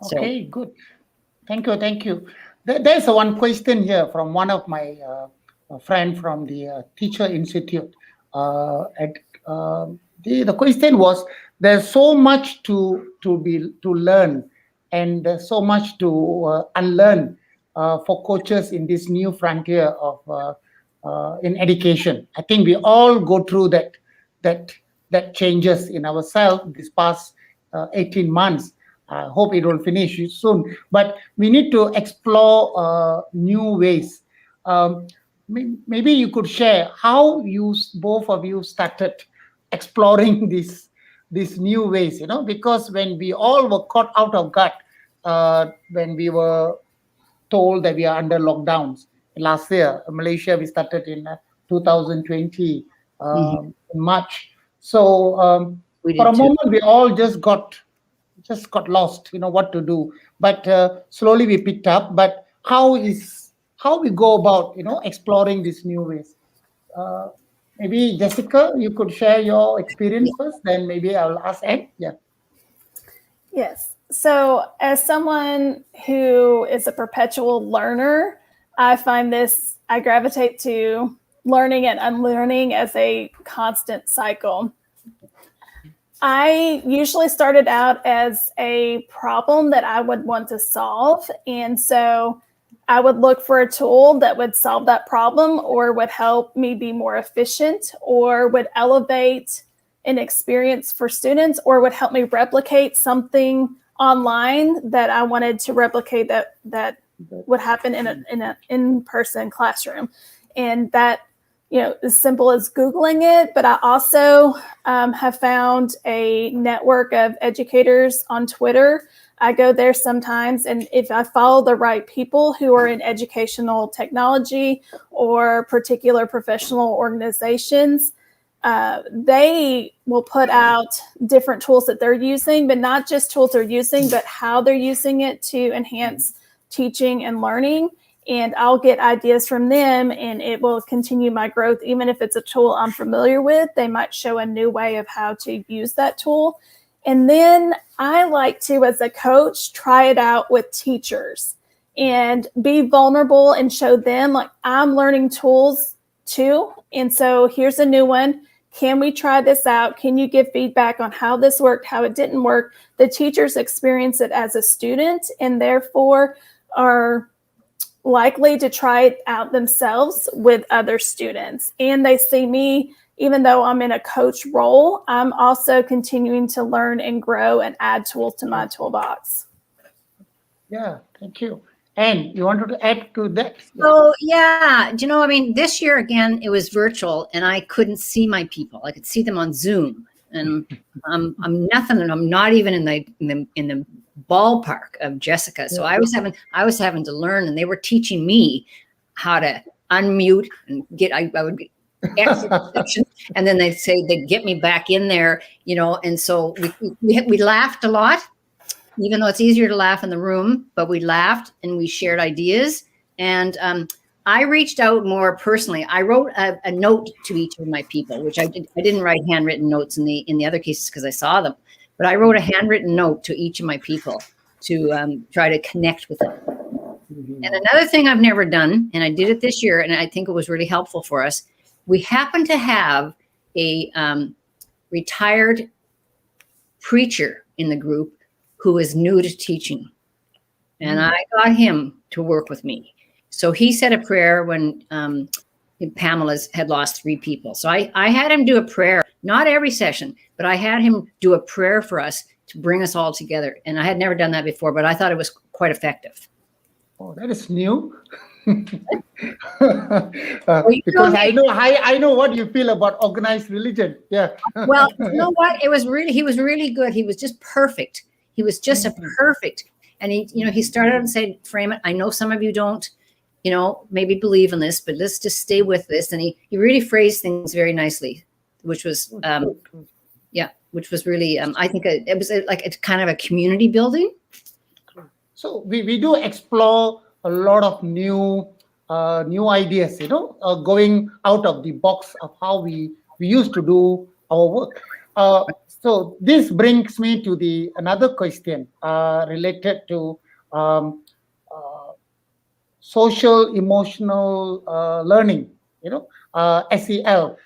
Speaker 1: Okay, good. Thank you. There's one question here from one of my friend from the Teacher Institute. The question was, there's so much to learn, and there's so much to unlearn for coaches in this new frontier of in education. I think we all go through that changes in ourselves this past 18 months. I hope it will finish soon, but we need to explore new ways. Maybe you could share how both of you started exploring these new ways, you know, because when we all were caught out of guard when we were told that we are under lockdowns last year. Malaysia, we started in 2020 in March. So for a moment, we all just got lost, you know, what to do. But slowly we picked up. But how we go about, you know, exploring these new ways? Maybe Jessica, you could share your experience first, then maybe I'll ask Ed. Yeah.
Speaker 5: Yes. So as someone who is a perpetual learner, I gravitate to learning and unlearning as a constant cycle. I usually started out as a problem that I would want to solve. And so I would look for a tool that would solve that problem, or would help me be more efficient, or would elevate an experience for students, or would help me replicate something online that I wanted to replicate that would happen in an in-person classroom. And that, you know, as simple as Googling it, but I also have found a network of educators on Twitter. I go there sometimes, and if I follow the right people who are in educational technology or particular professional organizations, they will put out different tools that they're using, but not just tools they're using, but how they're using it to enhance teaching and learning. And I'll get ideas from them, and it will continue my growth. Even if it's a tool I'm familiar with, they might show a new way of how to use that tool. And then I like to, as a coach, try it out with teachers and be vulnerable and show them, like, I'm learning tools too. And so here's a new one. Can we try this out? Can you give feedback on how this worked, how it didn't work? The teachers experience it as a student, and therefore are likely to try it out themselves with other students. And they see me, even though I'm in a coach role, I'm also continuing to learn and grow and add tools to my toolbox.
Speaker 1: Yeah, thank you. And you wanted to add to that?
Speaker 4: So yeah, you know, I mean, this year again, it was virtual, and I couldn't see my people. I could see them on Zoom, and I'm nothing, and I'm not even in the ballpark of Jessica. So I was having to learn, and they were teaching me how to unmute and I would get exit, and then they'd get me back in there, you know. And so we laughed a lot, even though it's easier to laugh in the room, but we laughed and we shared ideas. And I reached out more personally. I wrote a note to each of my people, which I didn't write handwritten notes in the other cases because I saw them, but I wrote a handwritten note to each of my people to try to connect with them. And another thing I've never done, and I did it this year, and I think it was really helpful for us. We happen to have a retired preacher in the group who is new to teaching. And I got him to work with me. So he said a prayer when Pamela's had lost 3 people. So I had him do a prayer, not every session, but I had him do a prayer for us to bring us all together. And I had never done that before, but I thought it was quite effective.
Speaker 1: Oh, that is new.
Speaker 4: Well, you know
Speaker 1: Because
Speaker 4: me.
Speaker 1: I know what you feel about organized religion. Yeah.
Speaker 4: Well, you know what? He was really good. He was just perfect. He was just a perfect. And he started and said, frame it. I know some of you don't, maybe believe in this, but let's just stay with this. And he really phrased things very nicely, which was, which was really, I think it was like a kind of a community building.
Speaker 1: So we do explore a lot of new ideas, going out of the box of how we used to do our work. So this brings me to the another question related to um, uh, social emotional learning, SEL.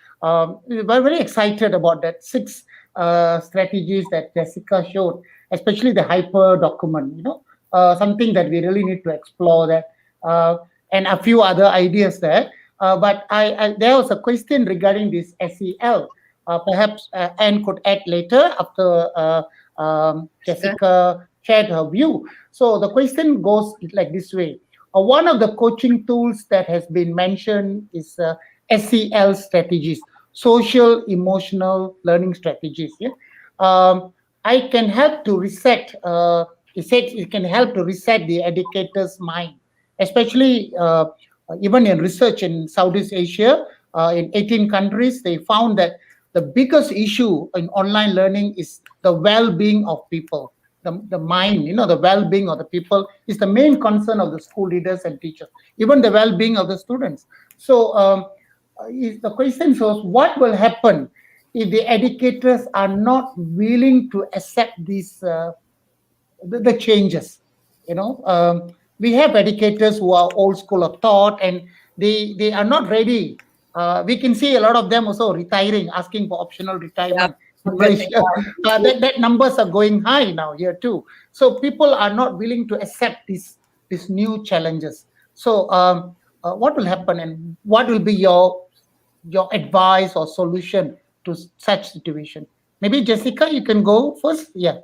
Speaker 1: We're very excited about that six strategies that Jessica showed, especially the hyper document, something that we really need to explore that, and a few other ideas there. But there was a question regarding this SEL. Perhaps Anne could add later after Jessica shared her view. So the question goes like this way. One of the coaching tools that has been mentioned is SEL strategies, social emotional learning strategies. Yeah, I can help to reset. It said it can help to reset the educator's mind, especially even in research in Southeast Asia. In 18 countries, they found that the biggest issue in online learning is the well-being of people. The mind, the well-being of the people is the main concern of the school leaders and teachers, even the well-being of the students. So the question shows what will happen if the educators are not willing to accept these the changes. We have educators who are old school of thought, and they are not ready. We can see a lot of them also retiring, asking for optional
Speaker 4: Yeah,
Speaker 1: retirement in
Speaker 4: but they
Speaker 1: Malaysia. That numbers are going high now here too. So people are not willing to accept these new challenges. So what will happen, and what will be your advice or solution to such situation? Maybe Jessica, you can go first. Yeah.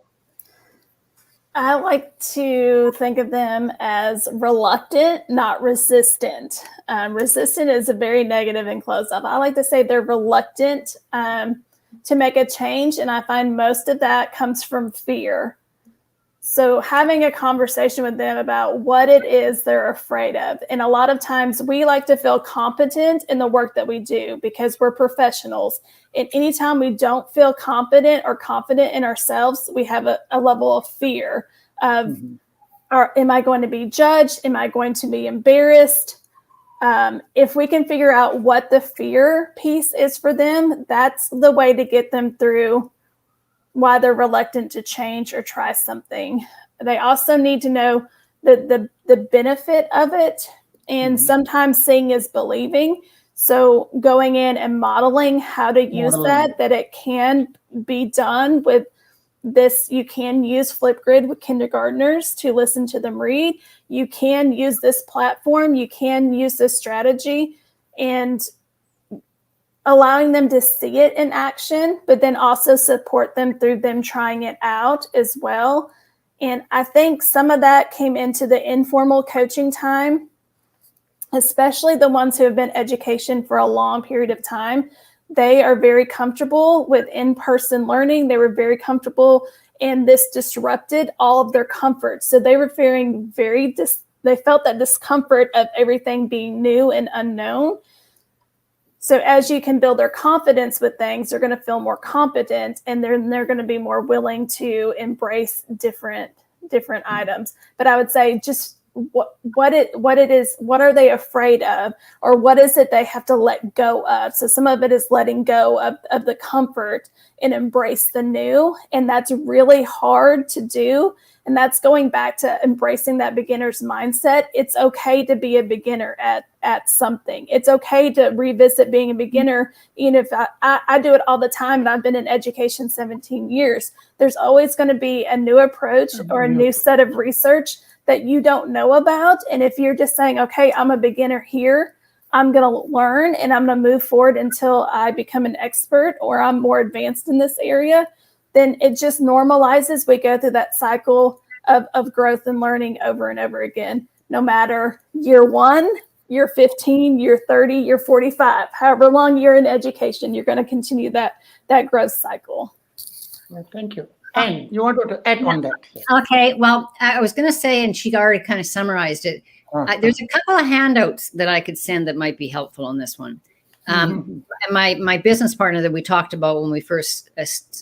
Speaker 5: I like to think of them as reluctant, not resistant. Resistant is a very negative and closed off. I like to say they're reluctant to make a change, and I find most of that comes from fear. So having a conversation with them about what it is they're afraid of. And a lot of times we like to feel competent in the work that we do because we're professionals. And anytime we don't feel competent or confident in ourselves, we have a level of fear of, am I going to be judged? Am I going to be embarrassed? If we can figure out what the fear piece is for them, that's the way to get them through why they're reluctant to change or try something. They also need to know the benefit of it. And sometimes seeing is believing. So going in and modeling how to use that it can be done with this. You can use Flipgrid with kindergartners to listen to them read. You can use this platform. You can use this strategy, and allowing them to see it in action, but then also support them through them trying it out as well. And I think some of that came into the informal coaching time, especially the ones who have been in education for a long period of time. They are very comfortable with in-person learning. They were very comfortable, and this disrupted all of their comfort. So they were feeling they felt that discomfort of everything being new and unknown. So as you can build their confidence with things, they're going to feel more competent, and they're going to be more willing to embrace different items. But I would say just what it is, what are they afraid of, or what is it they have to let go of? So some of it is letting go of the comfort and embrace the new, and that's really hard to do. And that's going back to embracing that beginner's mindset. It's okay to be a beginner at something. It's okay to revisit being a beginner. If I do it all the time, and I've been in education 17 years, there's always going to be a new approach or a new set of research that you don't know about. And if you're just saying, okay, I'm a beginner here, I'm going to learn and I'm going to move forward until I become an expert or I'm more advanced in this area, then it just normalizes. We go through that cycle of growth and learning over and over again. No matter year one, you're 15, you're 30, you're 45. However long you're in education, you're going to continue that growth cycle.
Speaker 1: Yeah, thank you. And you wanted to add on that?
Speaker 4: Okay, well, I was going to say, and she already kind of summarized it. There's a couple of handouts that I could send that might be helpful on this one. And my business partner that we talked about when we first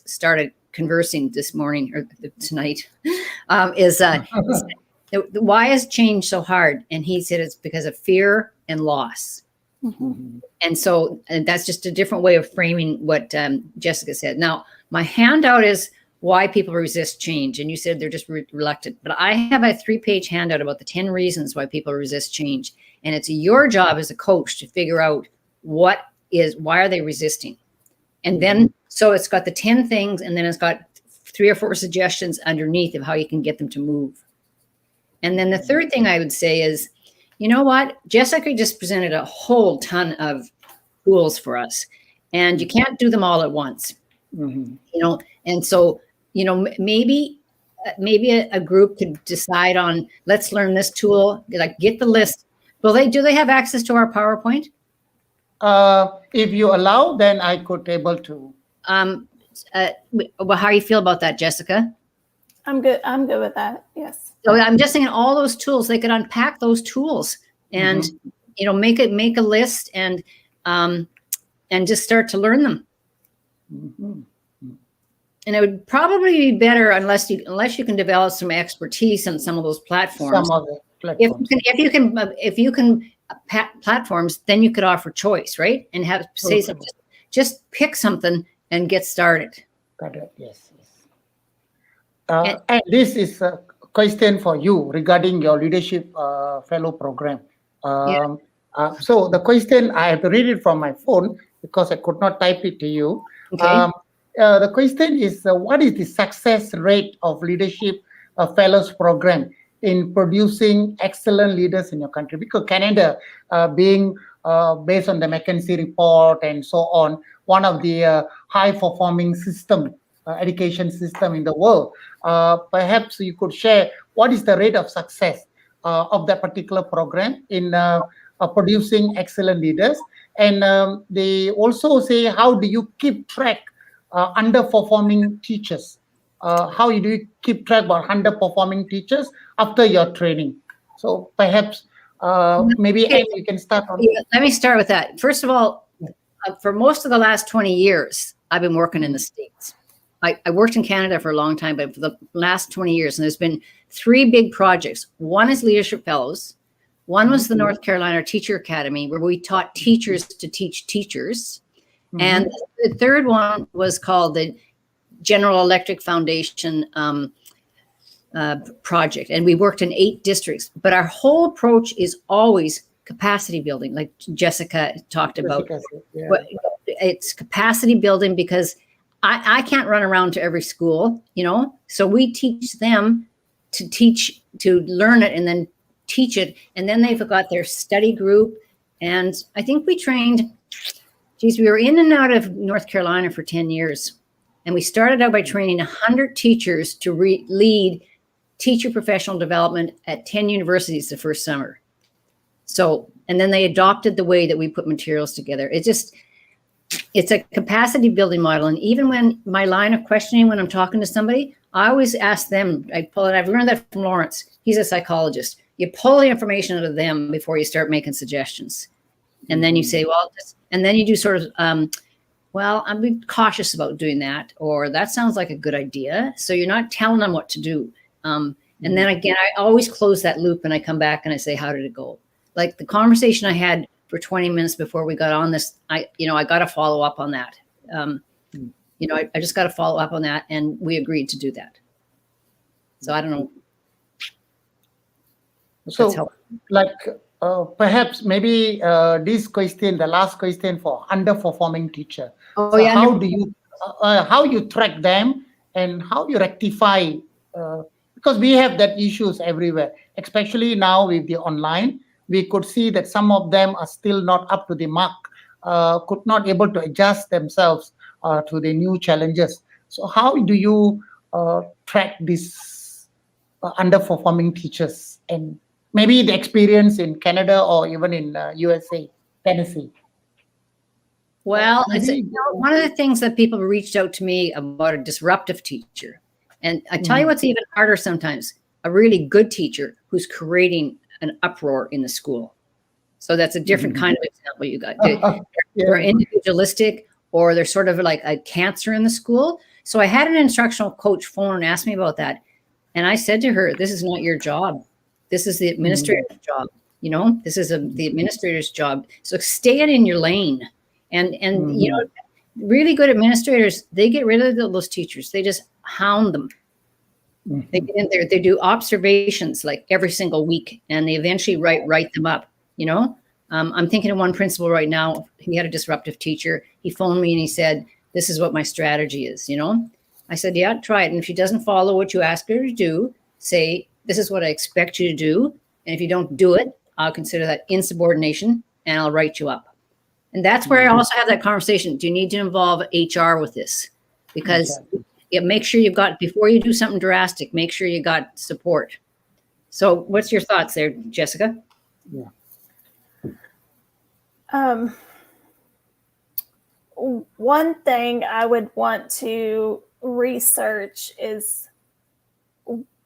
Speaker 4: started conversing this morning or tonight is why is change so hard? And he said it's because of fear and loss. And so that's just a different way of framing what Jessica said. Now, my handout is why people resist change. And you said they're just reluctant. But I have a 3-page handout about the 10 reasons why people resist change. And it's your job as a coach to figure out why are they resisting? And then, so it's got the 10 things, and then it's got 3 or 4 suggestions underneath of how you can get them to move. And then the third thing I would say is, you know what? Jessica just presented a whole ton of tools for us, and you can't do them all at once. You know, and so, you know, maybe a group could decide on, let's learn this tool, like get the list. Do they have access to our PowerPoint?
Speaker 1: If you allow, then I could able to.
Speaker 4: Well, how do you feel about that, Jessica?
Speaker 5: I'm good with that. Yes.
Speaker 4: So I'm just saying all those tools, they could unpack those tools and, you know, make a list and just start to learn them. And it would probably be better unless you can develop some expertise on some of those platforms.
Speaker 1: Some of the platforms.
Speaker 4: If you can platforms, then you could offer choice, right? And have say something. Just pick something and get started.
Speaker 1: Got it. Yes. And this is a question for you regarding your leadership fellow program. So the question, I have to read it from my phone because I could not type it to you.
Speaker 4: Okay.
Speaker 1: The question is, what is the success rate of leadership fellows program in producing excellent leaders in your country? Because Canada, being based on the McKinsey report and so on, one of the high-performing education system in the world. Perhaps you could share what is the rate of success of that particular program in producing excellent leaders. And they also say, how do you keep track underperforming teachers? How do you keep track of underperforming teachers after your training? So perhaps maybe Anne, you can start on.
Speaker 4: Let me start with that. First of all, for most of the last 20 years, I've been working in the States. I worked in Canada for a long time, but for the last 20 years, and there's been 3 big projects. One is Leadership Fellows. One was the North Carolina Teacher Academy, where we taught teachers to teach teachers. And the third one was called the General Electric Foundation project. And we worked in 8 districts. But our whole approach is always capacity building, like Jessica talked about. It's capacity building because I can't run around to every school, you know, so we teach them to learn it and then teach it. And then they've got their study group. And I think we trained, we were in and out of North Carolina for 10 years. And we started out by training 100 teachers to lead teacher professional development at 10 universities the first summer. So, and then they adopted the way that we put materials together. It's a capacity building model. And even when my line of questioning, when I'm talking to somebody, I always ask them, I've learned that from Lawrence. He's a psychologist. You pull the information out of them before you start making suggestions. And then you say, and then you do sort of, I'm being cautious about doing that, or that sounds like a good idea. So you're not telling them what to do. And then again, I always close that loop and I come back and I say, how did it go? Like the conversation I had for 20 minutes before we got on this, I got to follow up on that. I just got to follow up on that, and we agreed to do that. So I don't know.
Speaker 1: So, perhaps maybe this question, the last question for underperforming teacher. How you track them and how you rectify? Because we have that issues everywhere, especially now with the online. We could see that some of them are still not up to the mark, could not able to adjust themselves to the new challenges. So how do you track these underperforming teachers and maybe the experience in Canada or even in USA, Tennessee.
Speaker 4: Well,
Speaker 1: Maybe.
Speaker 4: one of the things that people reached out to me about a disruptive teacher. And I tell you what's even harder sometimes, a really good teacher who's creating an uproar in the school. So that's a different kind of example you got. They're individualistic, or they're sort of like a cancer in the school. So I had an instructional coach phone and ask me about that. And I said to her, this is not your job. This is the administrator's job. You know, this is the administrator's job. So stay in your lane. And you know, really good administrators, they get rid of those teachers. They just hound them. They get in there, they do observations like every single week, and they eventually write them up, you know. I'm thinking of one principal right now. He had a disruptive teacher. He phoned me and he said, this is what my strategy is, you know. I said, yeah, try it. And if she doesn't follow what you ask her to do, say, this is what I expect you to do. And if you don't do it, I'll consider that insubordination and I'll write you up. And that's where I also have that conversation. Do you need to involve HR with this? Because make sure you've got, before you do something drastic, make sure you got support. So what's your thoughts there, Jessica?
Speaker 1: Yeah.
Speaker 5: One thing I would want to research is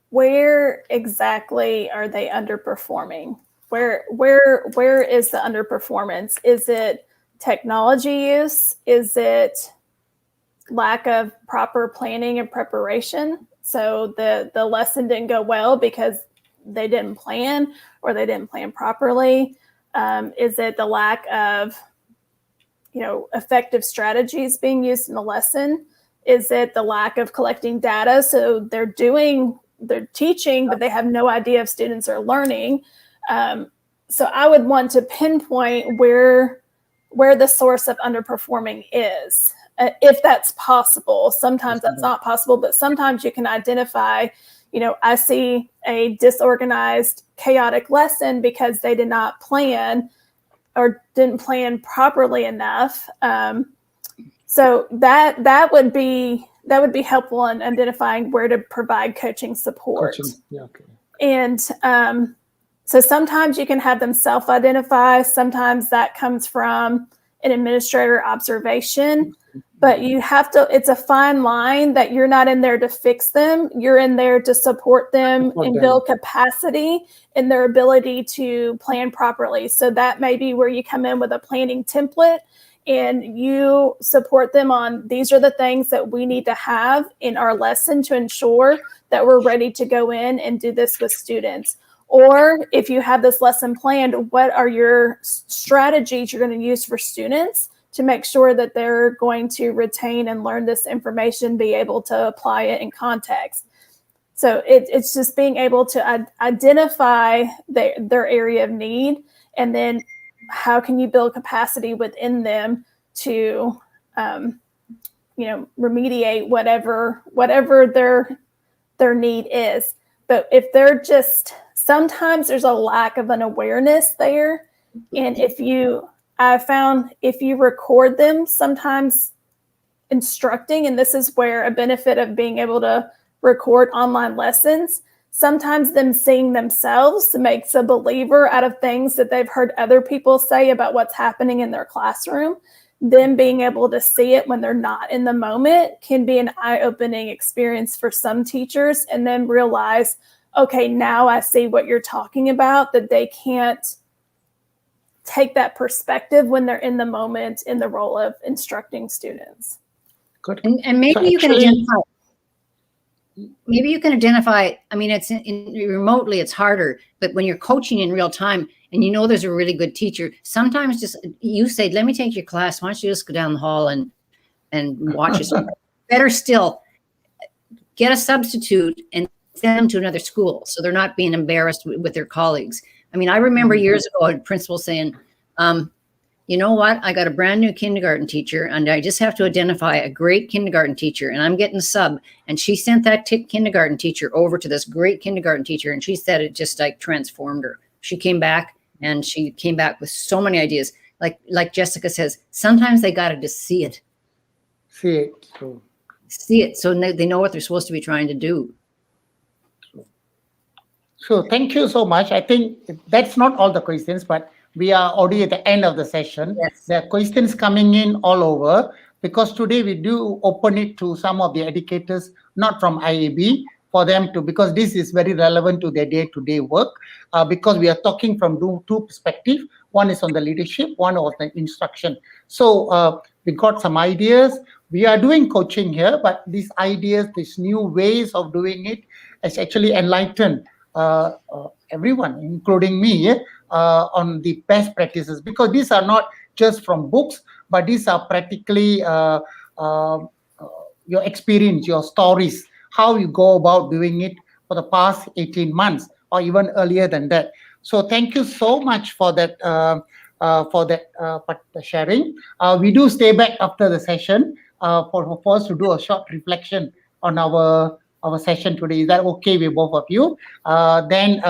Speaker 5: where exactly are they underperforming? Where is the underperformance? Is it technology use? Is it lack of proper planning and preparation? So the lesson didn't go well because they didn't plan, or they didn't plan properly. Is it the lack of, effective strategies being used in the lesson? Is it the lack of collecting data? So they're teaching, but they have no idea if students are learning. So I would want to pinpoint where the source of underperforming is, if that's possible. Sometimes that's not possible, but sometimes you can identify, I see a disorganized, chaotic lesson because they did not plan or didn't plan properly enough. So that would be helpful in identifying where to provide coaching support.
Speaker 1: Yeah, okay.
Speaker 5: And so sometimes you can have them self-identify. Sometimes that comes from an administrator observation. But you have to, it's a fine line that you're not in there to fix them. You're in there to support them and build capacity in their ability to plan properly. So that may be where you come in with a planning template and you support them on, these are the things that we need to have in our lesson to ensure that we're ready to go in and do this with students. Or if you have this lesson planned, what are your strategies you're going to use for students to make sure that they're going to retain and learn this information, be able to apply it in context. So it's just being able to identify their area of need, and then how can you build capacity within them to, remediate whatever their need is. But if they're just, sometimes there's a lack of an awareness there, and I found if you record them sometimes instructing, and this is where a benefit of being able to record online lessons, sometimes them seeing themselves makes a believer out of things that they've heard other people say about what's happening in their classroom. Them being able to see it when they're not in the moment can be an eye-opening experience for some teachers, and then realize, okay, now I see what you're talking about, that they can't take that perspective when they're in the moment in the role of instructing students.
Speaker 1: Good.
Speaker 4: And maybe you can identify. Maybe you can identify. I mean, it's remotely, it's harder, but when you're coaching in real time and there's a really good teacher, sometimes just you say, "Let me take your class. Why don't you just go down the hall and watch us?" Better still, get a substitute and send them to another school so they're not being embarrassed with their colleagues. I mean, I remember years ago a principal saying, you know what, I got a brand new kindergarten teacher and I just have to identify a great kindergarten teacher and I'm getting a sub. And she sent that kindergarten teacher over to this great kindergarten teacher. And she said it just like transformed her. She came back with so many ideas. Like Jessica says, sometimes they got to just see it.
Speaker 1: See it.
Speaker 4: So they know what they're supposed to be trying to do.
Speaker 1: So thank you so much. I think that's not all the questions, but we are already at the end of the session.
Speaker 4: Yes.
Speaker 1: There are questions coming in all over because today we do open it to some of the educators, not from IAB, for them to, because this is very relevant to their day-to-day work, because we are talking from two perspectives. One is on the leadership, one on the instruction. So we got some ideas. We are doing coaching here, but these ideas, these new ways of doing it has actually enlightened everyone, including me, on the best practices, because these are not just from books, but these are practically uh, your experience, your stories, how you go about doing it for the past 18 months or even earlier than that. So thank you so much for that. Sharing. We do stay back after the session for us to do a short reflection on our session today. Is that okay with both of you? Then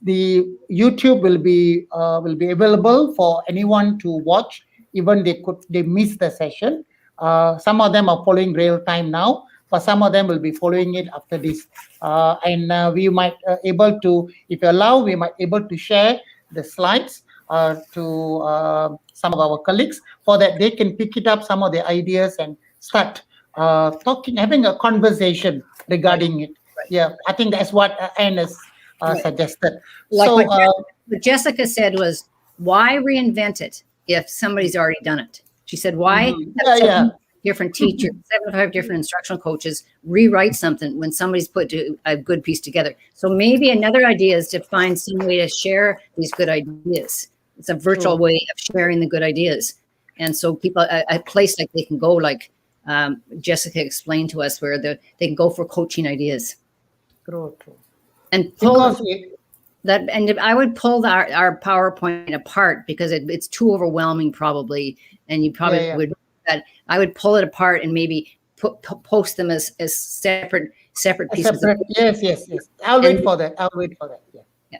Speaker 1: the YouTube will be available for anyone to watch, even they miss the session. Some of them are following real time now, but some of them will be following it after this. And we might able to, if you allow, we might able to share the slides to some of our colleagues, for that they can pick it up some of the ideas and start talking, having a conversation regarding it.
Speaker 4: Right.
Speaker 1: Yeah, I think that's what Anne has
Speaker 4: Right.
Speaker 1: suggested.
Speaker 4: Like
Speaker 1: So
Speaker 4: what Jessica said was, why reinvent it if somebody's already done it? She said, why have
Speaker 1: yeah.
Speaker 4: different teachers, 75 different instructional coaches rewrite something when somebody's put a good piece together? So maybe another idea is to find some way to share these good ideas. It's a virtual way of sharing the good ideas. And so people, a place like they can go, like Jessica explained to us, where they can go for coaching ideas.
Speaker 1: True.
Speaker 4: And pull
Speaker 1: Because
Speaker 4: that, and I would pull our PowerPoint apart because it's too overwhelming probably, and you probably would. That I would pull it apart and maybe post them as separate pieces.
Speaker 1: Yes. I'll wait for that. Yeah.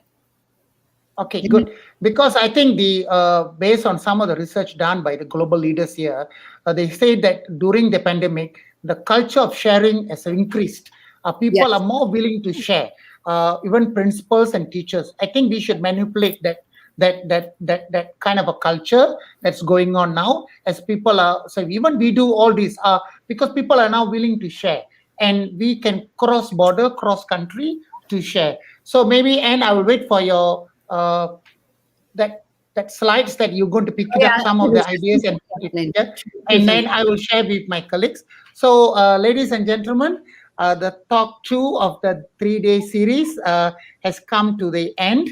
Speaker 1: Okay, good. Because I think the based on some of the research done by the global leaders here, they say that during the pandemic, the culture of sharing has increased. People are more willing to share, even principals and teachers. I think we should manipulate that kind of a culture that's going on now, as people are. So even we do all this because people are now willing to share, and we can cross border, cross country to share. So maybe, and I will wait for your that slides that you're going to pick it up some of the ideas and and then I will share with my colleagues. So ladies and gentlemen, the talk 2 of the 3-day series has come to the end.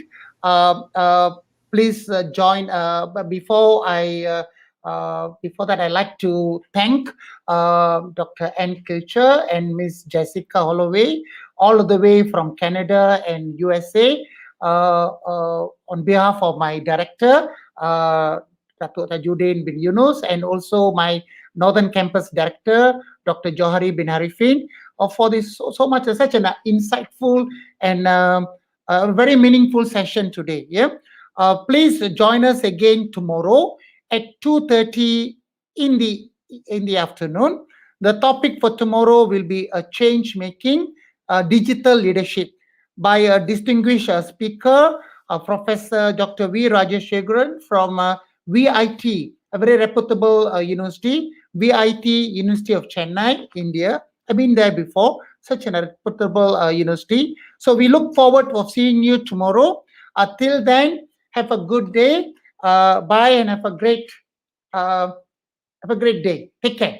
Speaker 1: Please join. But before that, I'd like to thank Dr. Ann Kilcher and Miss Jessica Holloway, all the way from Canada and USA. On behalf of my director, Dr. Tajuddin bin Yunus, and also my Northern Campus director, Dr. Johari bin Harifin, for this so much, such an insightful and very meaningful session today. Yeah, please join us again tomorrow at 2:30 in the afternoon. The topic for tomorrow will be a change making, digital leadership, by a distinguished speaker, Professor Dr. V. Rajeshekharan from VIT, a very reputable university, VIT, University of Chennai, India. I've been there before, such a reputable university. So we look forward to seeing you tomorrow. Till then, have a good day. Bye, and have a great day. Take care.